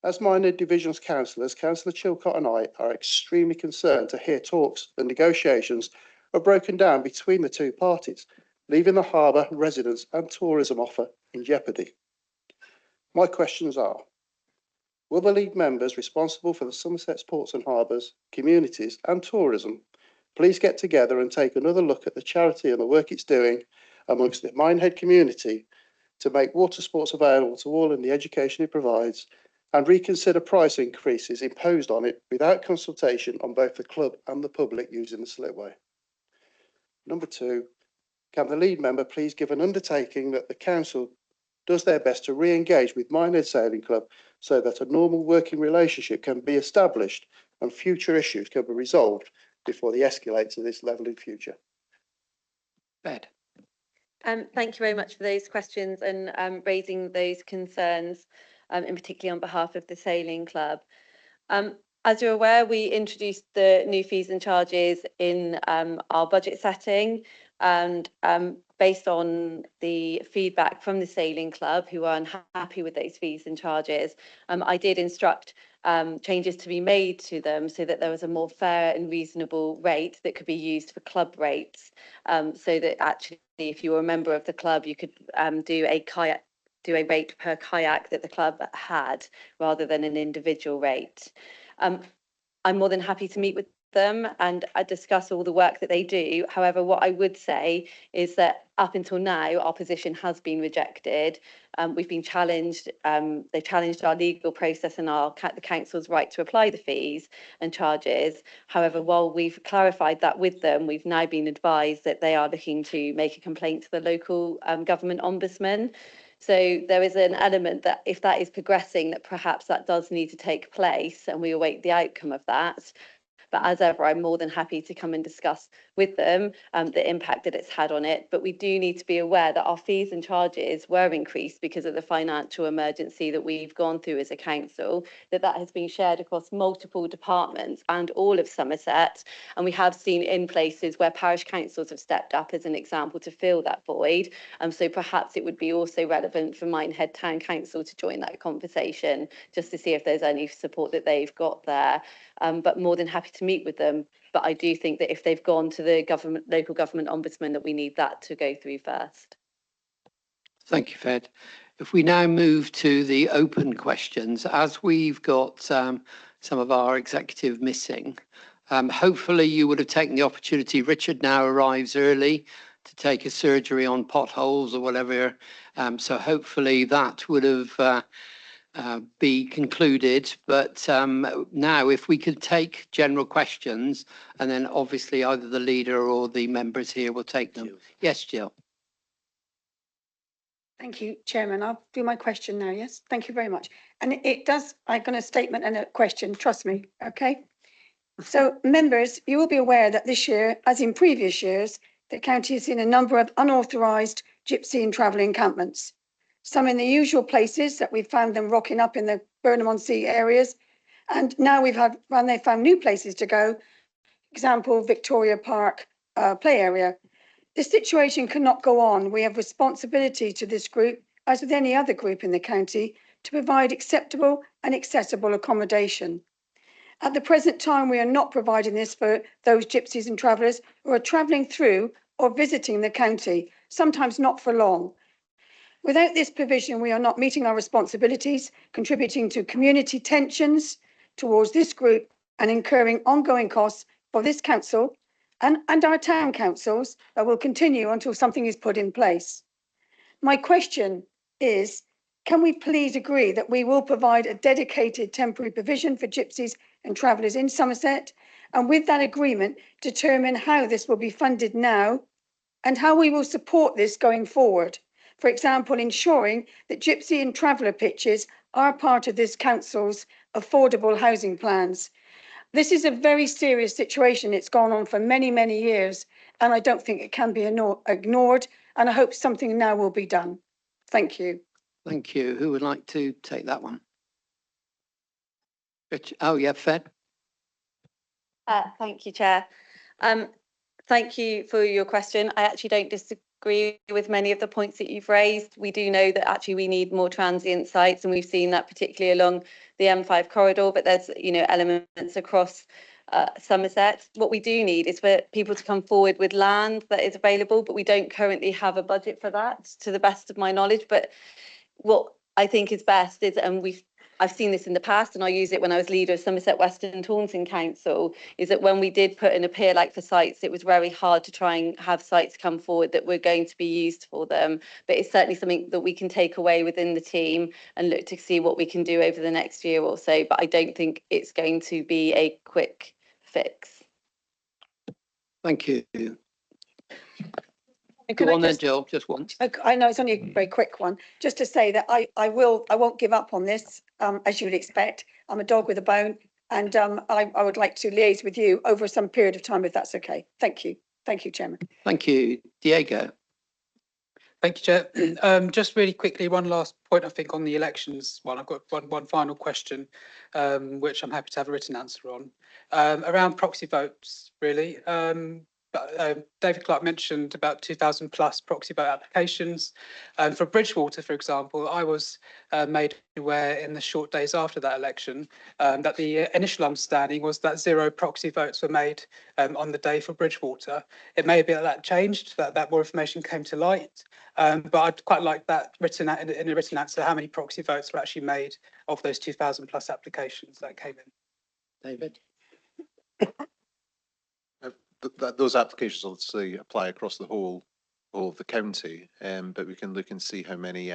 As Minehead Division's councillors, Councillor Chilcott and I are extremely concerned to hear talks and negotiations are broken down between the two parties, leaving the harbour, residents and tourism offer in jeopardy. My questions are, will the league members responsible for the Somerset Ports and Harbours, communities and tourism please get together and take another look at the charity and the work it's doing amongst the Minehead community to make water sports available to all and the education it provides, and reconsider price increases imposed on it without consultation on both the club and the public using the slipway. Number two, can the lead member please give an undertaking that the council does their best to re-engage with Minehead Sailing Club so that a normal working relationship can be established and future issues can be resolved before they escalate to this level in future? Bed. Thank you very much for those questions and raising those concerns, in particular on behalf of the Sailing Club. As you're aware, we introduced the new fees and charges in our budget setting, and based on the feedback from the Sailing Club, who are unhappy with those fees and charges, I did instruct changes to be made to them so that there was a more fair and reasonable rate that could be used for club rates, so that actually if you were a member of the club you could do a rate per kayak that the club had rather than an individual rate. I'm more than happy to meet with them and discuss all the work that they do. However, what I would say is that up until now, our position has been rejected. We've been challenged. They've challenged our legal process and the council's right to apply the fees and charges. However, while we've clarified that with them, we've now been advised that they are looking to make a complaint to the local government ombudsman. So there is an element that if that is progressing, that perhaps that does need to take place, and we await the outcome of that. But as ever, I'm more than happy to come and discuss with them the impact that it's had on it. But we do need to be aware that our fees and charges were increased because of the financial emergency that we've gone through as a council, that has been shared across multiple departments and all of Somerset. And we have seen in places where parish councils have stepped up as an example to fill that void. So perhaps it would be also relevant for Minehead Town Council to join that conversation just to see if there's any support that they've got there. But more than happy to meet with them. But I do think that if they've gone to the local government ombudsman, that we need that to go through first. Thank you, Fed. If we now move to the open questions, as we've got some of our executive missing, hopefully you would have taken the opportunity. Richard now arrives early to take a surgery on potholes or whatever. So hopefully that would have be concluded, but now if we could take general questions, and then obviously either the leader or the members here will take them. Yes, Jill. Thank you, Chairman. I'll do my question now, yes? Thank you very much. And I've got a statement and a question, trust me, okay? So members, you will be aware that this year, as in previous years, the county has seen a number of unauthorised gypsy and travel encampments. Some in the usual places that we've found them rocking up in the Burnham-on-Sea areas. And now they've found new places to go. Example, Victoria Park play area. This situation cannot go on. We have responsibility to this group, as with any other group in the county, to provide acceptable and accessible accommodation. At the present time, we are not providing this for those gypsies and travellers who are travelling through or visiting the county, sometimes not for long. Without this provision, we are not meeting our responsibilities, contributing to community tensions towards this group and incurring ongoing costs for this council and our town councils that will continue until something is put in place. My question is, can we please agree that we will provide a dedicated temporary provision for gypsies and travellers in Somerset, and with that agreement determine how this will be funded now and how we will support this going forward? For example, ensuring that gypsy and traveller pitches are part of this council's affordable housing plans. This is a very serious situation. It's gone on for many, many years, and I don't think it can be ignored, and I hope something now will be done. Thank you. Thank you. Who would like to take that one? Oh, yeah, Fed. Thank you, Chair. Thank you for your question. I actually don't agree with many of the points that you've raised. We do know that actually we need more transient sites, and we've seen that particularly along the M5 corridor, but there's, you know, elements across Somerset. What we do need is for people to come forward with land that is available, but we don't currently have a budget for that, to the best of my knowledge. But what I think is best is, and I've seen this in the past, and I use it when I was leader of Somerset West and Taunton Council, is that when we did put in a peer like for sites, it was very hard to try and have sites come forward that were going to be used for them. But it's certainly something that we can take away within the team and look to see what we can do over the next year or so. But I don't think it's going to be a quick fix. Thank you. Can Go I on then, just- Jill, just once. I know it's only a very quick one, just to say that I won't give up on this, as you would expect. I'm a dog with a bone, and I would like to liaise with you over some period of time, if that's okay. Thank you. Thank you, Chairman. Thank you. Diego. Thank you, Chair. Just really quickly, one last point, I think, on the elections one. I've got one final question, which I'm happy to have a written answer on, around proxy votes, really. David Clark mentioned about 2,000 plus proxy vote applications. For Bridgewater, for example, I was made aware in the short days after that election that the initial understanding was that 0 proxy votes were made on the day for Bridgewater. It may be that changed, that more information came to light, but I'd quite like that written in a written answer, how many proxy votes were actually made of those 2,000 plus applications that came in. David. Those applications obviously apply across the whole of the county, but we can look and see how many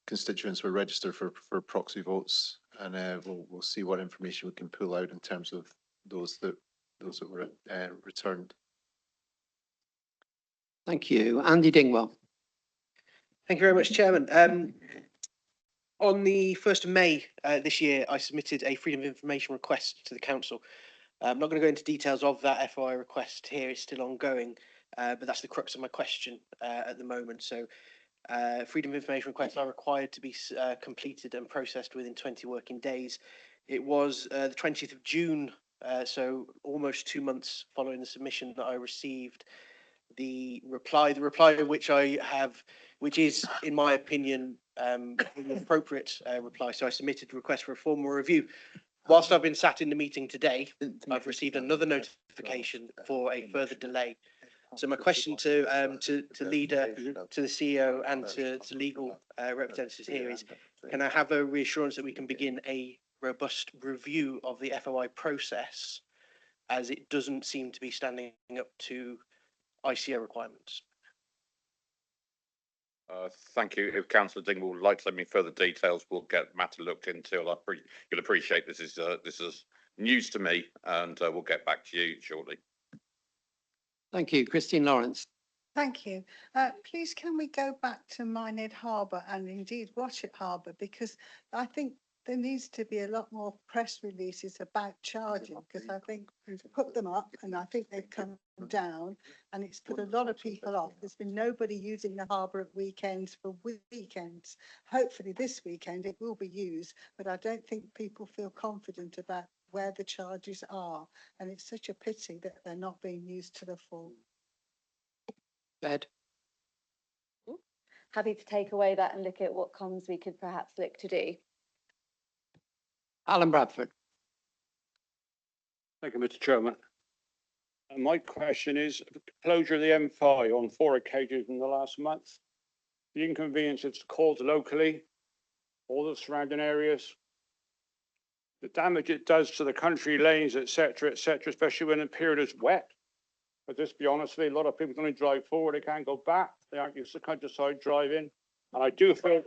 constituents were registered for proxy votes, and we'll see what information we can pull out in terms of those that were returned. Thank you. Andy Dingwell. Thank you very much, Chairman. On the 1st of May this year, I submitted a Freedom of Information request to the Council. I'm not going to go into details of that FOI request here, it's still ongoing, but that's the crux of my question at the moment. So Freedom of Information requests are required to be completed and processed within 20 working days. It was the 20th of June, so almost 2 months following the submission, that I received the reply which is, in my opinion, an appropriate reply. So I submitted a request for a formal review. Whilst I've been sat in the meeting today, I've received another notification for a further delay. So my question to leader, to the CEO, and to legal representatives here is: can I have a reassurance that we can begin a robust review of the FOI process, as it doesn't seem to be standing up to ICO requirements? Thank you. If Councillor Dingwall would like to let me further details, we'll get the matter looked into. You'll appreciate this is news to me, and we'll get back to you shortly. Thank you. Christine Lawrence. Thank you. Please, can we go back to Minehead Harbour and indeed Watchet Harbour, because I think there needs to be a lot more press releases about charging, because I think we've put them up and I think they've come down, and it's put a lot of people off. There's been nobody using the harbour at weekends for weekends. Hopefully this weekend it will be used, but I don't think people feel confident about where the charges are, and it's such a pity that they're not being used to the full. Ed. Happy to take away that and look at what comms we could perhaps look to do. Alan Bradford. Thank you, Mr. Chairman. My question is, closure of the M5 on 4 occasions in the last month, the inconvenience it's caused locally, all the surrounding areas, the damage it does to the country lanes, etc., especially when the period is wet. But just be honest with you, a lot of people only drive forward, they can't go back, they aren't used to countryside driving. And I do feel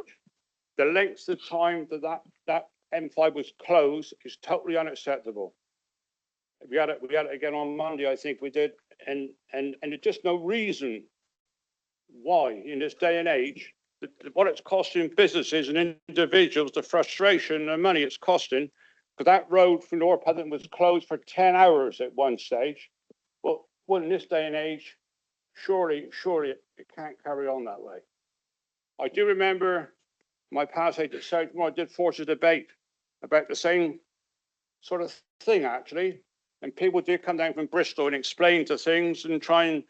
the length of time that M5 was closed is totally unacceptable. We had it again on Monday, I think we did, and there's just no reason why in this day and age, what it's costing businesses and individuals, the frustration and money it's costing, because that road from North Putnam was closed for 10 hours at one stage. Well, in this day and age, surely it can't carry on that way. I do remember my past age at Southmore, I did force a debate about the same sort of thing, actually. And people did come down from Bristol and explain to things and try and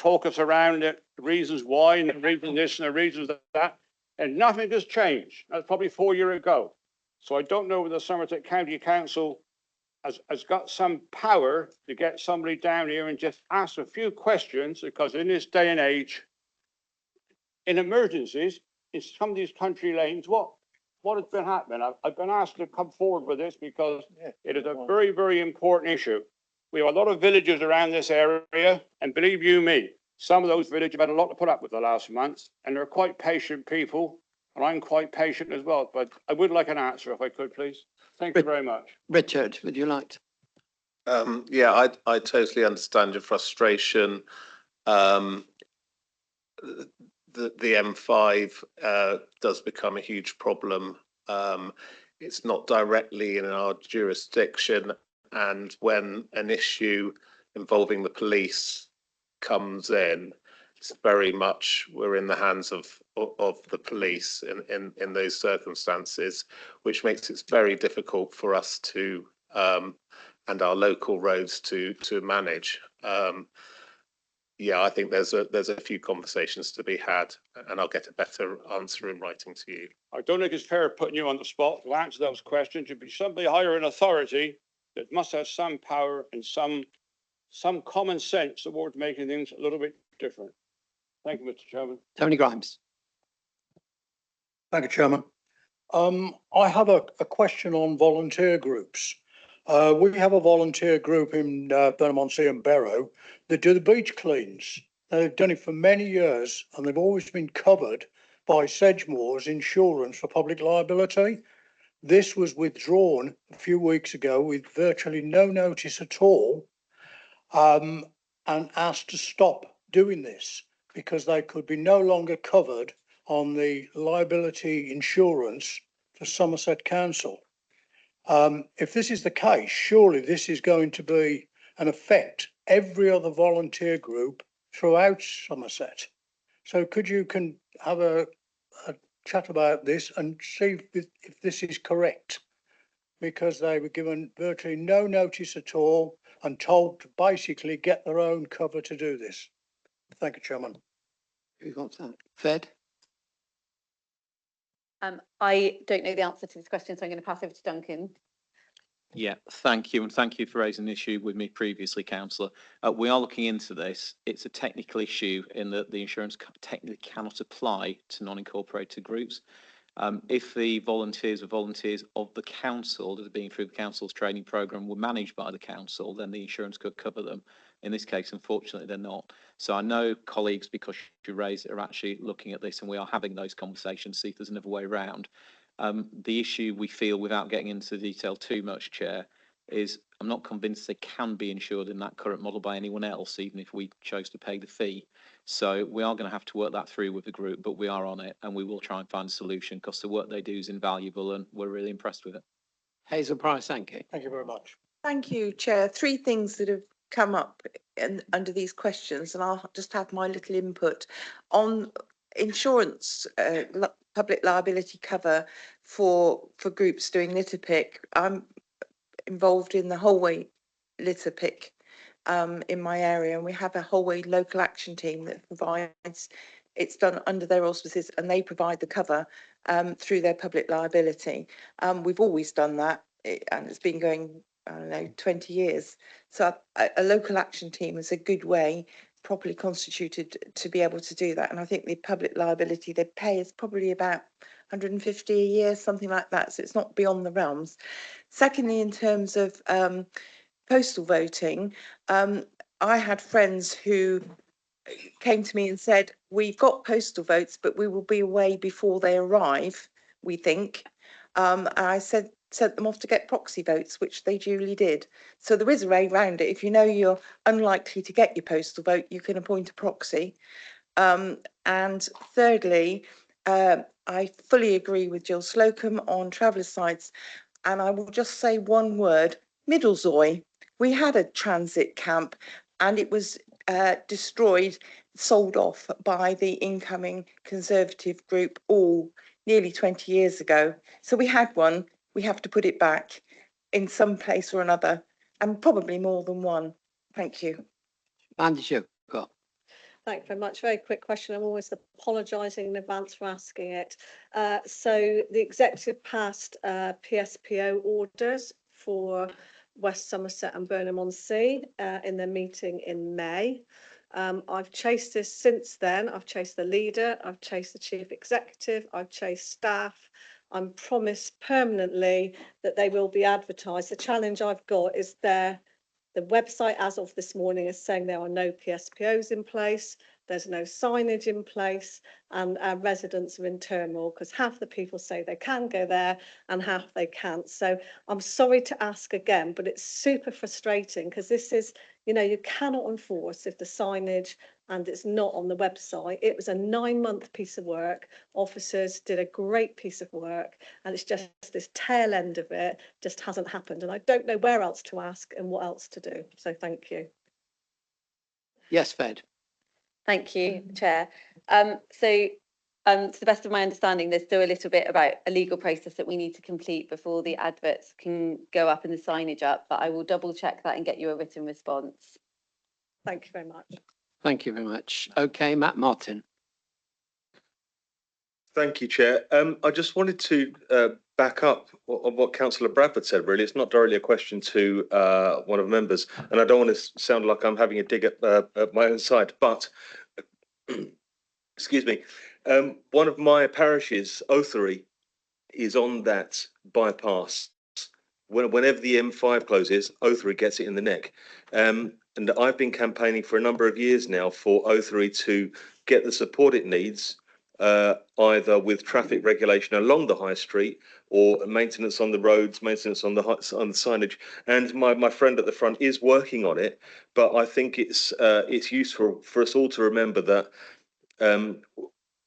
talk us around it, the reasons why and the reason this and the reasons that, and nothing has changed. That's probably 4 years ago. So I don't know whether the Somerset County Council has got some power to get somebody down here and just ask a few questions, because in this day and age, in emergencies, in some of these country lanes, what has been happening? I've been asked to come forward with this because it is a very, very important issue. We have a lot of villages around this area, and believe you me, some of those villages have had a lot to put up with the last month, and they're quite patient people, and I'm quite patient as well, but I would like an answer if I could, please. Thank you very much. Richard, would you like to? Yeah, I totally understand your frustration. The M5 does become a huge problem. It's not directly in our jurisdiction, and when an issue involving the police comes in, it's very much we're in the hands of the police in those circumstances, which makes it very difficult for us to and our local roads to manage. Yeah, I think there's a few conversations to be had, and I'll get a better answer in writing to you. I don't think it's fair putting you on the spot to answer those questions. You'd be somebody higher in authority that must have some power and some common sense towards making things a little bit different. Thank you, Mr. Chairman. Tony Grimes. Thank you, Chairman. I have a question on volunteer groups. We have a volunteer group in Bermondsey and Barrow that do the beach cleans. They've done it for many years, and they've always been covered by Sedgemoor's insurance for public liability. This was withdrawn a few weeks ago with virtually no notice at all, and asked to stop doing this because they could be no longer covered on the liability insurance for Somerset Council. If this is the case, surely this is going to be an affect every other volunteer group throughout Somerset. So could you have a chat about this and see if this is correct? Because they were given virtually no notice at all and told to basically get their own cover to do this. Thank you, Chairman. Who got that? Fed? I don't know the answer to this question, so I'm going to pass over to Duncan. Yeah, thank you, and thank you for raising the issue with me previously, Councillor. We are looking into this. It's a technical issue in that the insurance technically cannot apply to non-incorporated groups. If the volunteers are volunteers of the council that are being through the council's training programme were managed by the council, then the insurance could cover them. In this case, unfortunately, they're not. So I know colleagues, because you raised it, are actually looking at this, and we are having those conversations, see if there's another way around. The issue we feel, without getting into the detail too much, Chair, is I'm not convinced they can be insured in that current model by anyone else, even if we chose to pay the fee. So we are going to have to work that through with the group, but we are on it, and we will try and find a solution because the work they do is invaluable, and we're really impressed with it. Hazel Price, thank you. Thank you very much. Thank you, Chair. Three things that have come up under these questions, and I'll just have my little input on insurance, public liability cover for groups doing litter pick. I'm involved in the Holway litter pick in my area, and we have a Holway local action team that provides, it's done under their auspices, and they provide the cover through their public liability. We've always done that, and it's been going, I don't know, 20 years. So a local action team is a good way, properly constituted, to be able to do that. And I think the public liability they pay is probably about 150 a year, something like that. So it's not beyond the realms. Secondly, in terms of postal voting, I had friends who came to me and said, we've got postal votes, but we will be away before they arrive, we think. And I sent them off to get proxy votes, which they duly did. So there is a way around it. If you know you're unlikely to get your postal vote, you can appoint a proxy. And thirdly, I fully agree with Jill Slocum on travellers' sites. And I will just say one word, Middlezoy. We had a transit camp and it was destroyed, sold off by the incoming Conservative group all nearly 20 years ago. So we had one, we have to put it back in some place or another, and probably more than one. Thank you. Andy, you got. Thank you very much. Very quick question. I'm always apologising in advance for asking it. So the executive passed PSPO orders for West Somerset and Burnham-on-Sea in their meeting in May. I've chased this since then. I've chased the leader, I've chased the chief executive, I've chased staff. I'm promised permanently that they will be advertised. The challenge I've got is the website as of this morning is saying there are no PSPOs in place, there's no signage in place, and our residents are in turmoil because half the people say they can go there and half they can't. So I'm sorry to ask again, but it's super frustrating because this is, you know, you cannot enforce if the signage and it's not on the website. It was a 9-month piece of work. Officers did a great piece of work, and it's just this tail end of it just hasn't happened. And I don't know where else to ask and what else to do. So thank you. Yes, Fed. Thank you, Chair. To the best of my understanding, there's still a little bit about a legal process that we need to complete before the adverts can go up and the signage up, but I will double check that and get you a written response. Thank you very much. Thank you very much. Okay, Matt Martin. Thank you, Chair. I just wanted to back up on what Councillor Bradford said, really. It's not directly a question to one of the members, and I don't want to sound like I'm having a dig at my own side, but, excuse me, one of my parishes, Othery, is on that bypass. Whenever the M5 closes, Othery gets it in the neck. And I've been campaigning for a number of years now for Othery to get the support it needs, either with traffic regulation along the high street or maintenance on the roads, maintenance on the signage. And my friend at the front is working on it, but I think it's useful for us all to remember that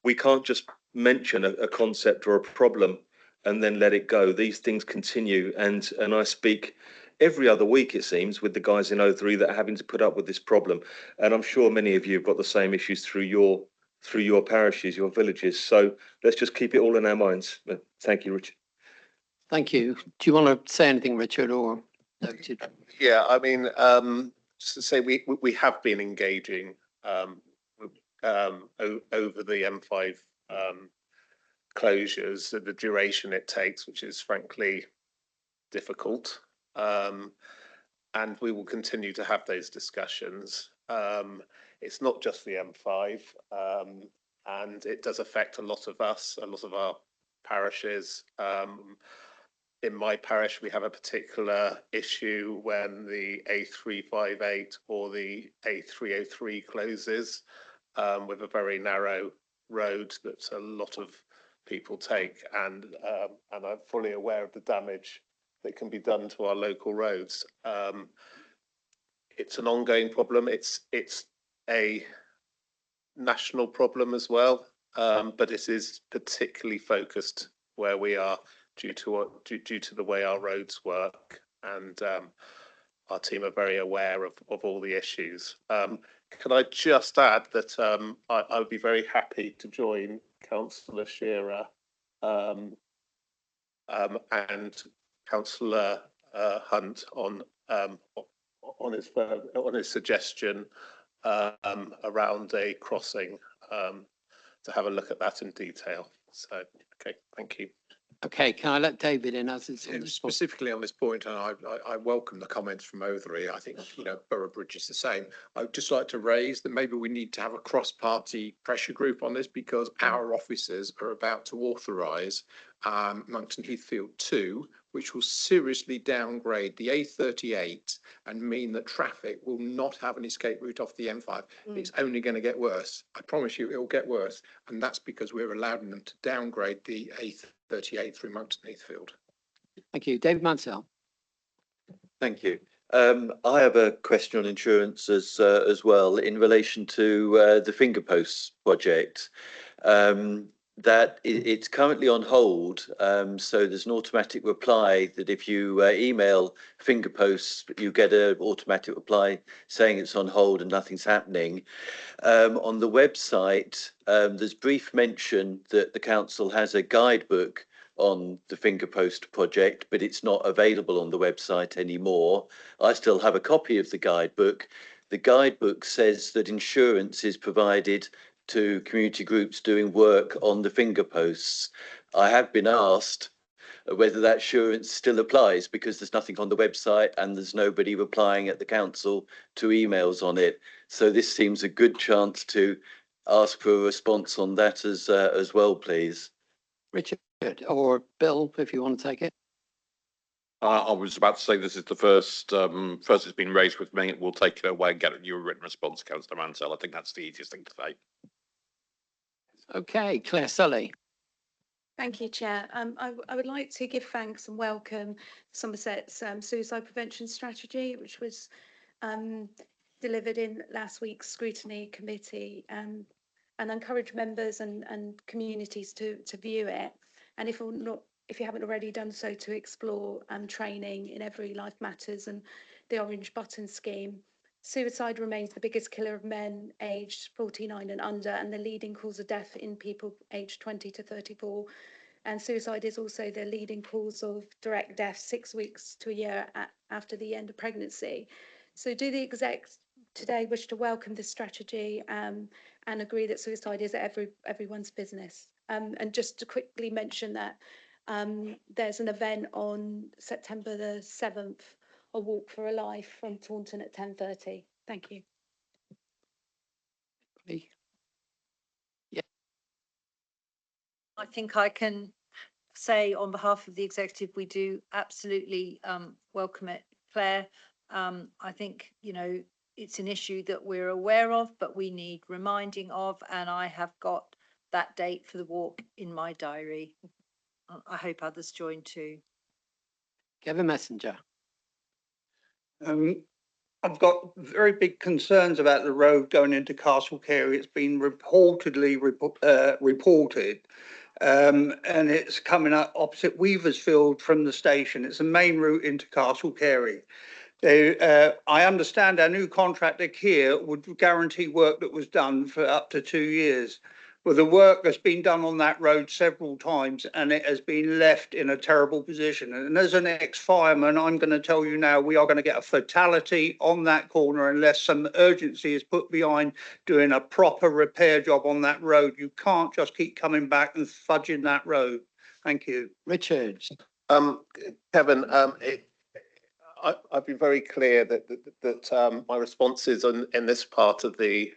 we can't just mention a concept or a problem and then let it go. These things continue, and I speak every other week, it seems, with the guys in O3 that are having to put up with this problem. And I'm sure many of you have got the same issues through your parishes, your villages. So let's just keep it all in our minds. Thank you, Richard. Thank you. Do you want to say anything, Richard, or noted? Yeah, I mean, just to say we have been engaging over the M5 closures, the duration it takes, which is frankly difficult. And we will continue to have those discussions. It's not just the M5, and it does affect a lot of us, a lot of our parishes. In my parish, we have a particular issue when the A358 or the A303 closes, with a very narrow road that a lot of people take, and I'm fully aware of the damage that can be done to our local roads. It's an ongoing problem. It's a national problem as well, but it is particularly focused where we are due to the way our roads work, and our team are very aware of all the issues. Can I just add that I would be very happy to join Councillor Shearer and Councillor Hunt on his suggestion around a crossing, to have a look at that in detail. So, okay, thank you. Okay, can I let David in as it's specifically on this point, and I welcome the comments from Othery. I think, you know, Boroughbridge is the same. I would just like to raise that maybe we need to have a cross-party pressure group on this, because our officers are about to authorise Monkton Heathfield 2, which will seriously downgrade the A38 and mean that traffic will not have an escape route off the M5. It's only going to get worse. I promise you it will get worse. And that's because we're allowing them to downgrade the A38 through Monkton Heathfield. Thank you. David Mansell. Thank you. I have a question on insurance as well in relation to the Finger Posts project. That it's currently on hold, so there's an automatic reply that if you email Finger Posts, you get an automatic reply saying it's on hold and nothing's happening. On the website, there's brief mention that the council has a guidebook on the Finger Post project, but it's not available on the website anymore. I still have a copy of the guidebook. the guidebook says that insurance is provided to community groups doing work on the finger posts. I have been asked whether that assurance still applies because there's nothing on the website and there's nobody replying at the council to emails on it. So this seems a good chance to ask for a response on that as well, please. Richard or Bill, if you want to take it. I was about to say this is the first it's been raised with me. We'll take it away and get your written response, Councillor Mansell. I think that's the easiest thing to say. Okay, Claire Sully. Thank you, Chair. I would like to give thanks and welcome Somerset's suicide prevention strategy, which was delivered in last week's scrutiny committee, and encourage members and communities to view it. And if you haven't already done so, to explore training in Every Life Matters and the Orange Button scheme. Suicide remains the biggest killer of men aged 49 and under, and the leading cause of death in people aged 20 to 34. And suicide is also the leading cause of direct death 6 weeks to a year after the end of pregnancy. So do the execs today wish to welcome this strategy and agree that suicide is everyone's business? And just to quickly mention that there's an event on September the 7th, a walk for a life from Taunton at 10:30. Thank you. Yeah. I think I can say on behalf of the executive, we do absolutely welcome it, Claire. I think, you know, it's an issue that we're aware of, but we need reminding of, and I have got that date for the walk in my diary. I hope others join too. Kevin Messenger. I've got very big concerns about the road going into Castle Carey. It's been reportedly reported, and it's coming up opposite Weaversfield from the station. It's a main route into Castle Carey. I understand our new contractor here would guarantee work that was done for up to 2 years. Well, the work has been done on that road several times and it has been left in a terrible position. And as an ex-fireman, I'm going to tell you now, we are going to get a fatality on that corner unless some urgency is put behind doing a proper repair job on that road. You can't just keep coming back and fudging that road. Thank you. Richard. Kevin, I've been very clear that my responses in this part of the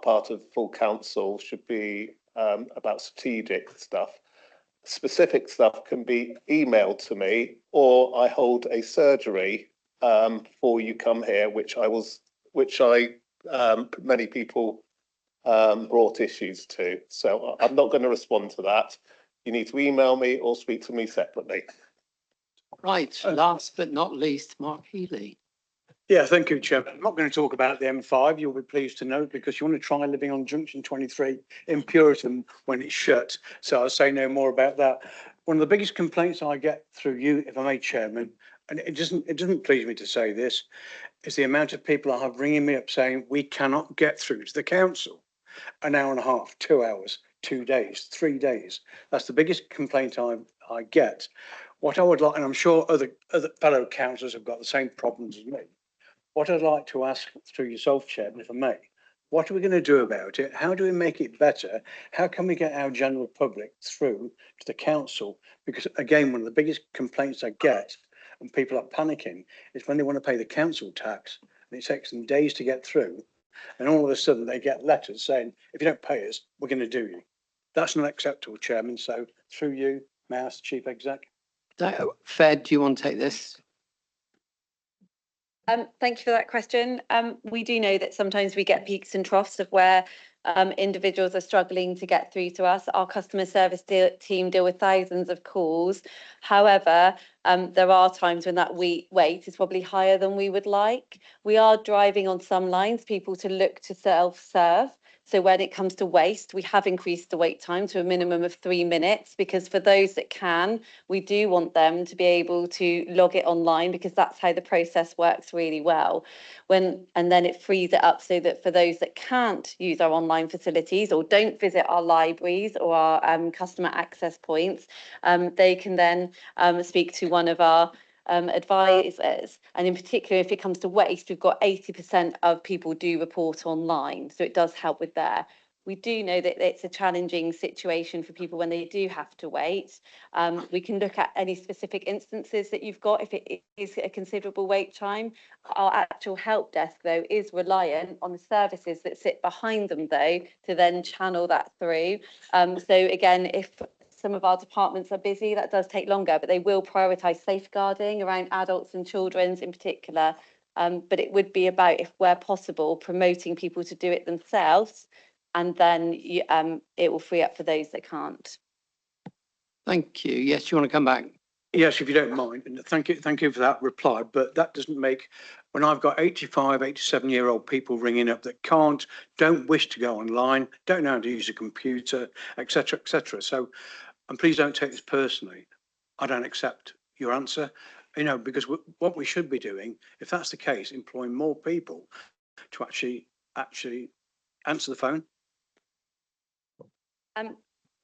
part of full council should be about strategic stuff. Specific stuff can be emailed to me, or I hold a surgery before you come here, which many people brought issues to. So I'm not going to respond to that. You need to email me or speak to me separately. Right, last but not least, Mark Healy. Yeah, thank you, Chairman. I'm not going to talk about the M5, you'll be pleased to know, because you want to try living on Junction 23 in Puriton when it's shut. So I'll say no more about that. One of the biggest complaints I get through you, if I may, Chairman, and it doesn't please me to say this, is the amount of people I have ringing me up saying we cannot get through to the council. An hour and a half, 2 hours, 2 days, 3 days. That's the biggest complaint I get. What I would like, and I'm sure other fellow councillors have got the same problems as me. What I'd like to ask through yourself, Chairman, if I may, what are we going to do about it? How do we make it better? How can we get our general public through to the council? Because again, one of the biggest complaints I get, and people are panicking, is when they want to pay the council tax and it takes them days to get through. And all of a sudden they get letters saying, if you don't pay us, we're going to do you. That's not acceptable, Chairman. So through you, may I ask the Chief Exec? Fed, do you want to take this? Thank you for that question. We do know that sometimes we get peaks and troughs of where individuals are struggling to get through to us. Our customer service team deal with thousands of calls. However, there are times when that wait is probably higher than we would like. We are driving on some lines people to look to self-serve. So when it comes to waste, we have increased the wait time to a minimum of 3 minutes, because for those that can, we do want them to be able to log it online, because that's how the process works really well. And then it frees it up so that for those that can't use our online facilities or don't visit our libraries or our customer access points, they can then speak to one of our advisors. And in particular, if it comes to waste, we've got 80% of people do report online. So it does help with there. We do know that it's a challenging situation for people when they do have to wait. We can look at any specific instances that you've got if it is a considerable wait time. Our actual help desk, though, is reliant on the services that sit behind them, though, to then channel that through. So again, if some of our departments are busy, that does take longer, but they will prioritise safeguarding around adults and children's in particular. But it would be about, if where possible, promoting people to do it themselves, and then it will free up for those that can't. Thank you. Yes, you want to come back? Yes, if you don't mind. And thank you for that reply. But that doesn't make, when I've got 85, 87-year-old people ringing up that don't wish to go online, don't know how to use a computer, etc., etc. So, and please don't take this personally. I don't accept your answer, because what we should be doing, if that's the case, employing more people to actually answer the phone.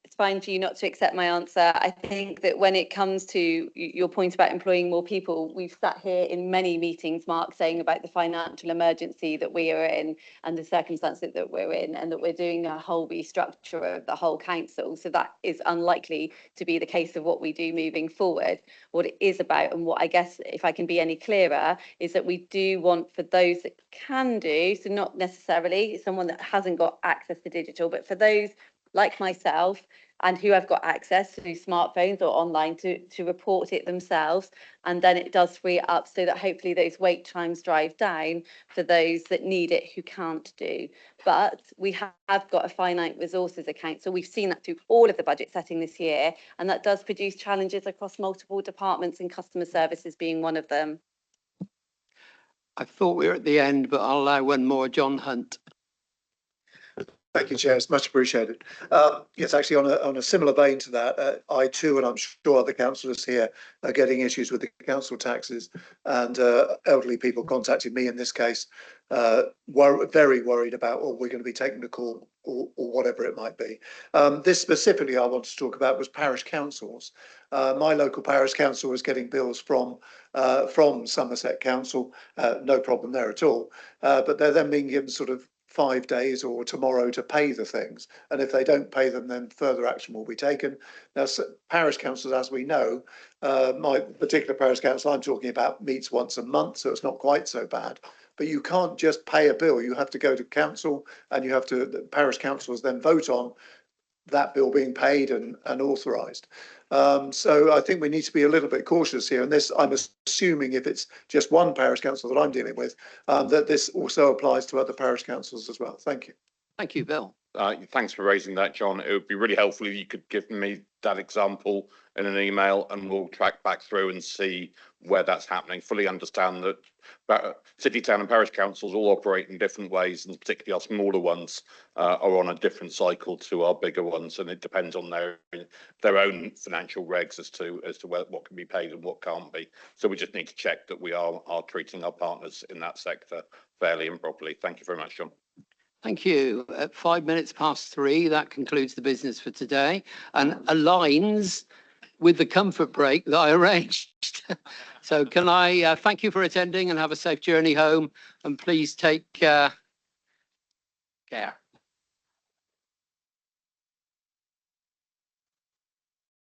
It's fine for you not to accept my answer. I think that when it comes to your point about employing more people, we've sat here in many meetings, Mark, saying about the financial emergency that we are in and the circumstances that we're in, and that we're doing a whole restructure of the whole council. So that is unlikely to be the case of what we do moving forward. What it is about, and what I guess, if I can be any clearer, is that we do want, for those that can do, so not necessarily someone that hasn't got access to digital, but for those like myself and who have got access through smartphones or online to report it themselves, and then it does free it up so that hopefully those wait times drive down for those that need it who can't do. But we have got a finite resources account, so we've seen that through all of the budget setting this year, and that does produce challenges across multiple departments, and customer services being one of them. I thought we were at the end, but I'll allow one more. John Hunt. Thank you, Chair. It's much appreciated. Yes, actually, on a similar vein to that, I too, and I'm sure other councillors here, are getting issues with the council taxes, and elderly people contacting me in this case, very worried about, we're going to be taken to court or whatever it might be. This specifically I want to talk about was parish councils. My local parish council was getting bills from Somerset Council, no problem there at all, but they're then being given sort of 5 days or tomorrow to pay the things, and if they don't pay them, then further action will be taken. Now, parish councils, as we know, my particular parish council I'm talking about meets once a month, so it's not quite so bad. But you can't just pay a bill. You have to go to council, and the parish councils then vote on that bill being paid and authorised. So I think we need to be a little bit cautious here. And this, I'm assuming, if it's just one parish council that I'm dealing with, that this also applies to other parish councils as well. Thank you. Thank you, Bill. Thanks for raising that, John. It would be really helpful if you could give me that example in an email, and we'll track back through and see where that's happening. Fully understand that city, town and parish councils all operate in different ways, and particularly our smaller ones are on a different cycle to our bigger ones, and it depends on their own financial regs as to what can be paid and what can't be. So we just need to check that we are treating our partners in that sector fairly and properly. Thank you very much, John. Thank you. At 3:05, that concludes the business for today and aligns with the comfort break that I arranged. So can I thank you for attending and have a safe journey home, and please take care.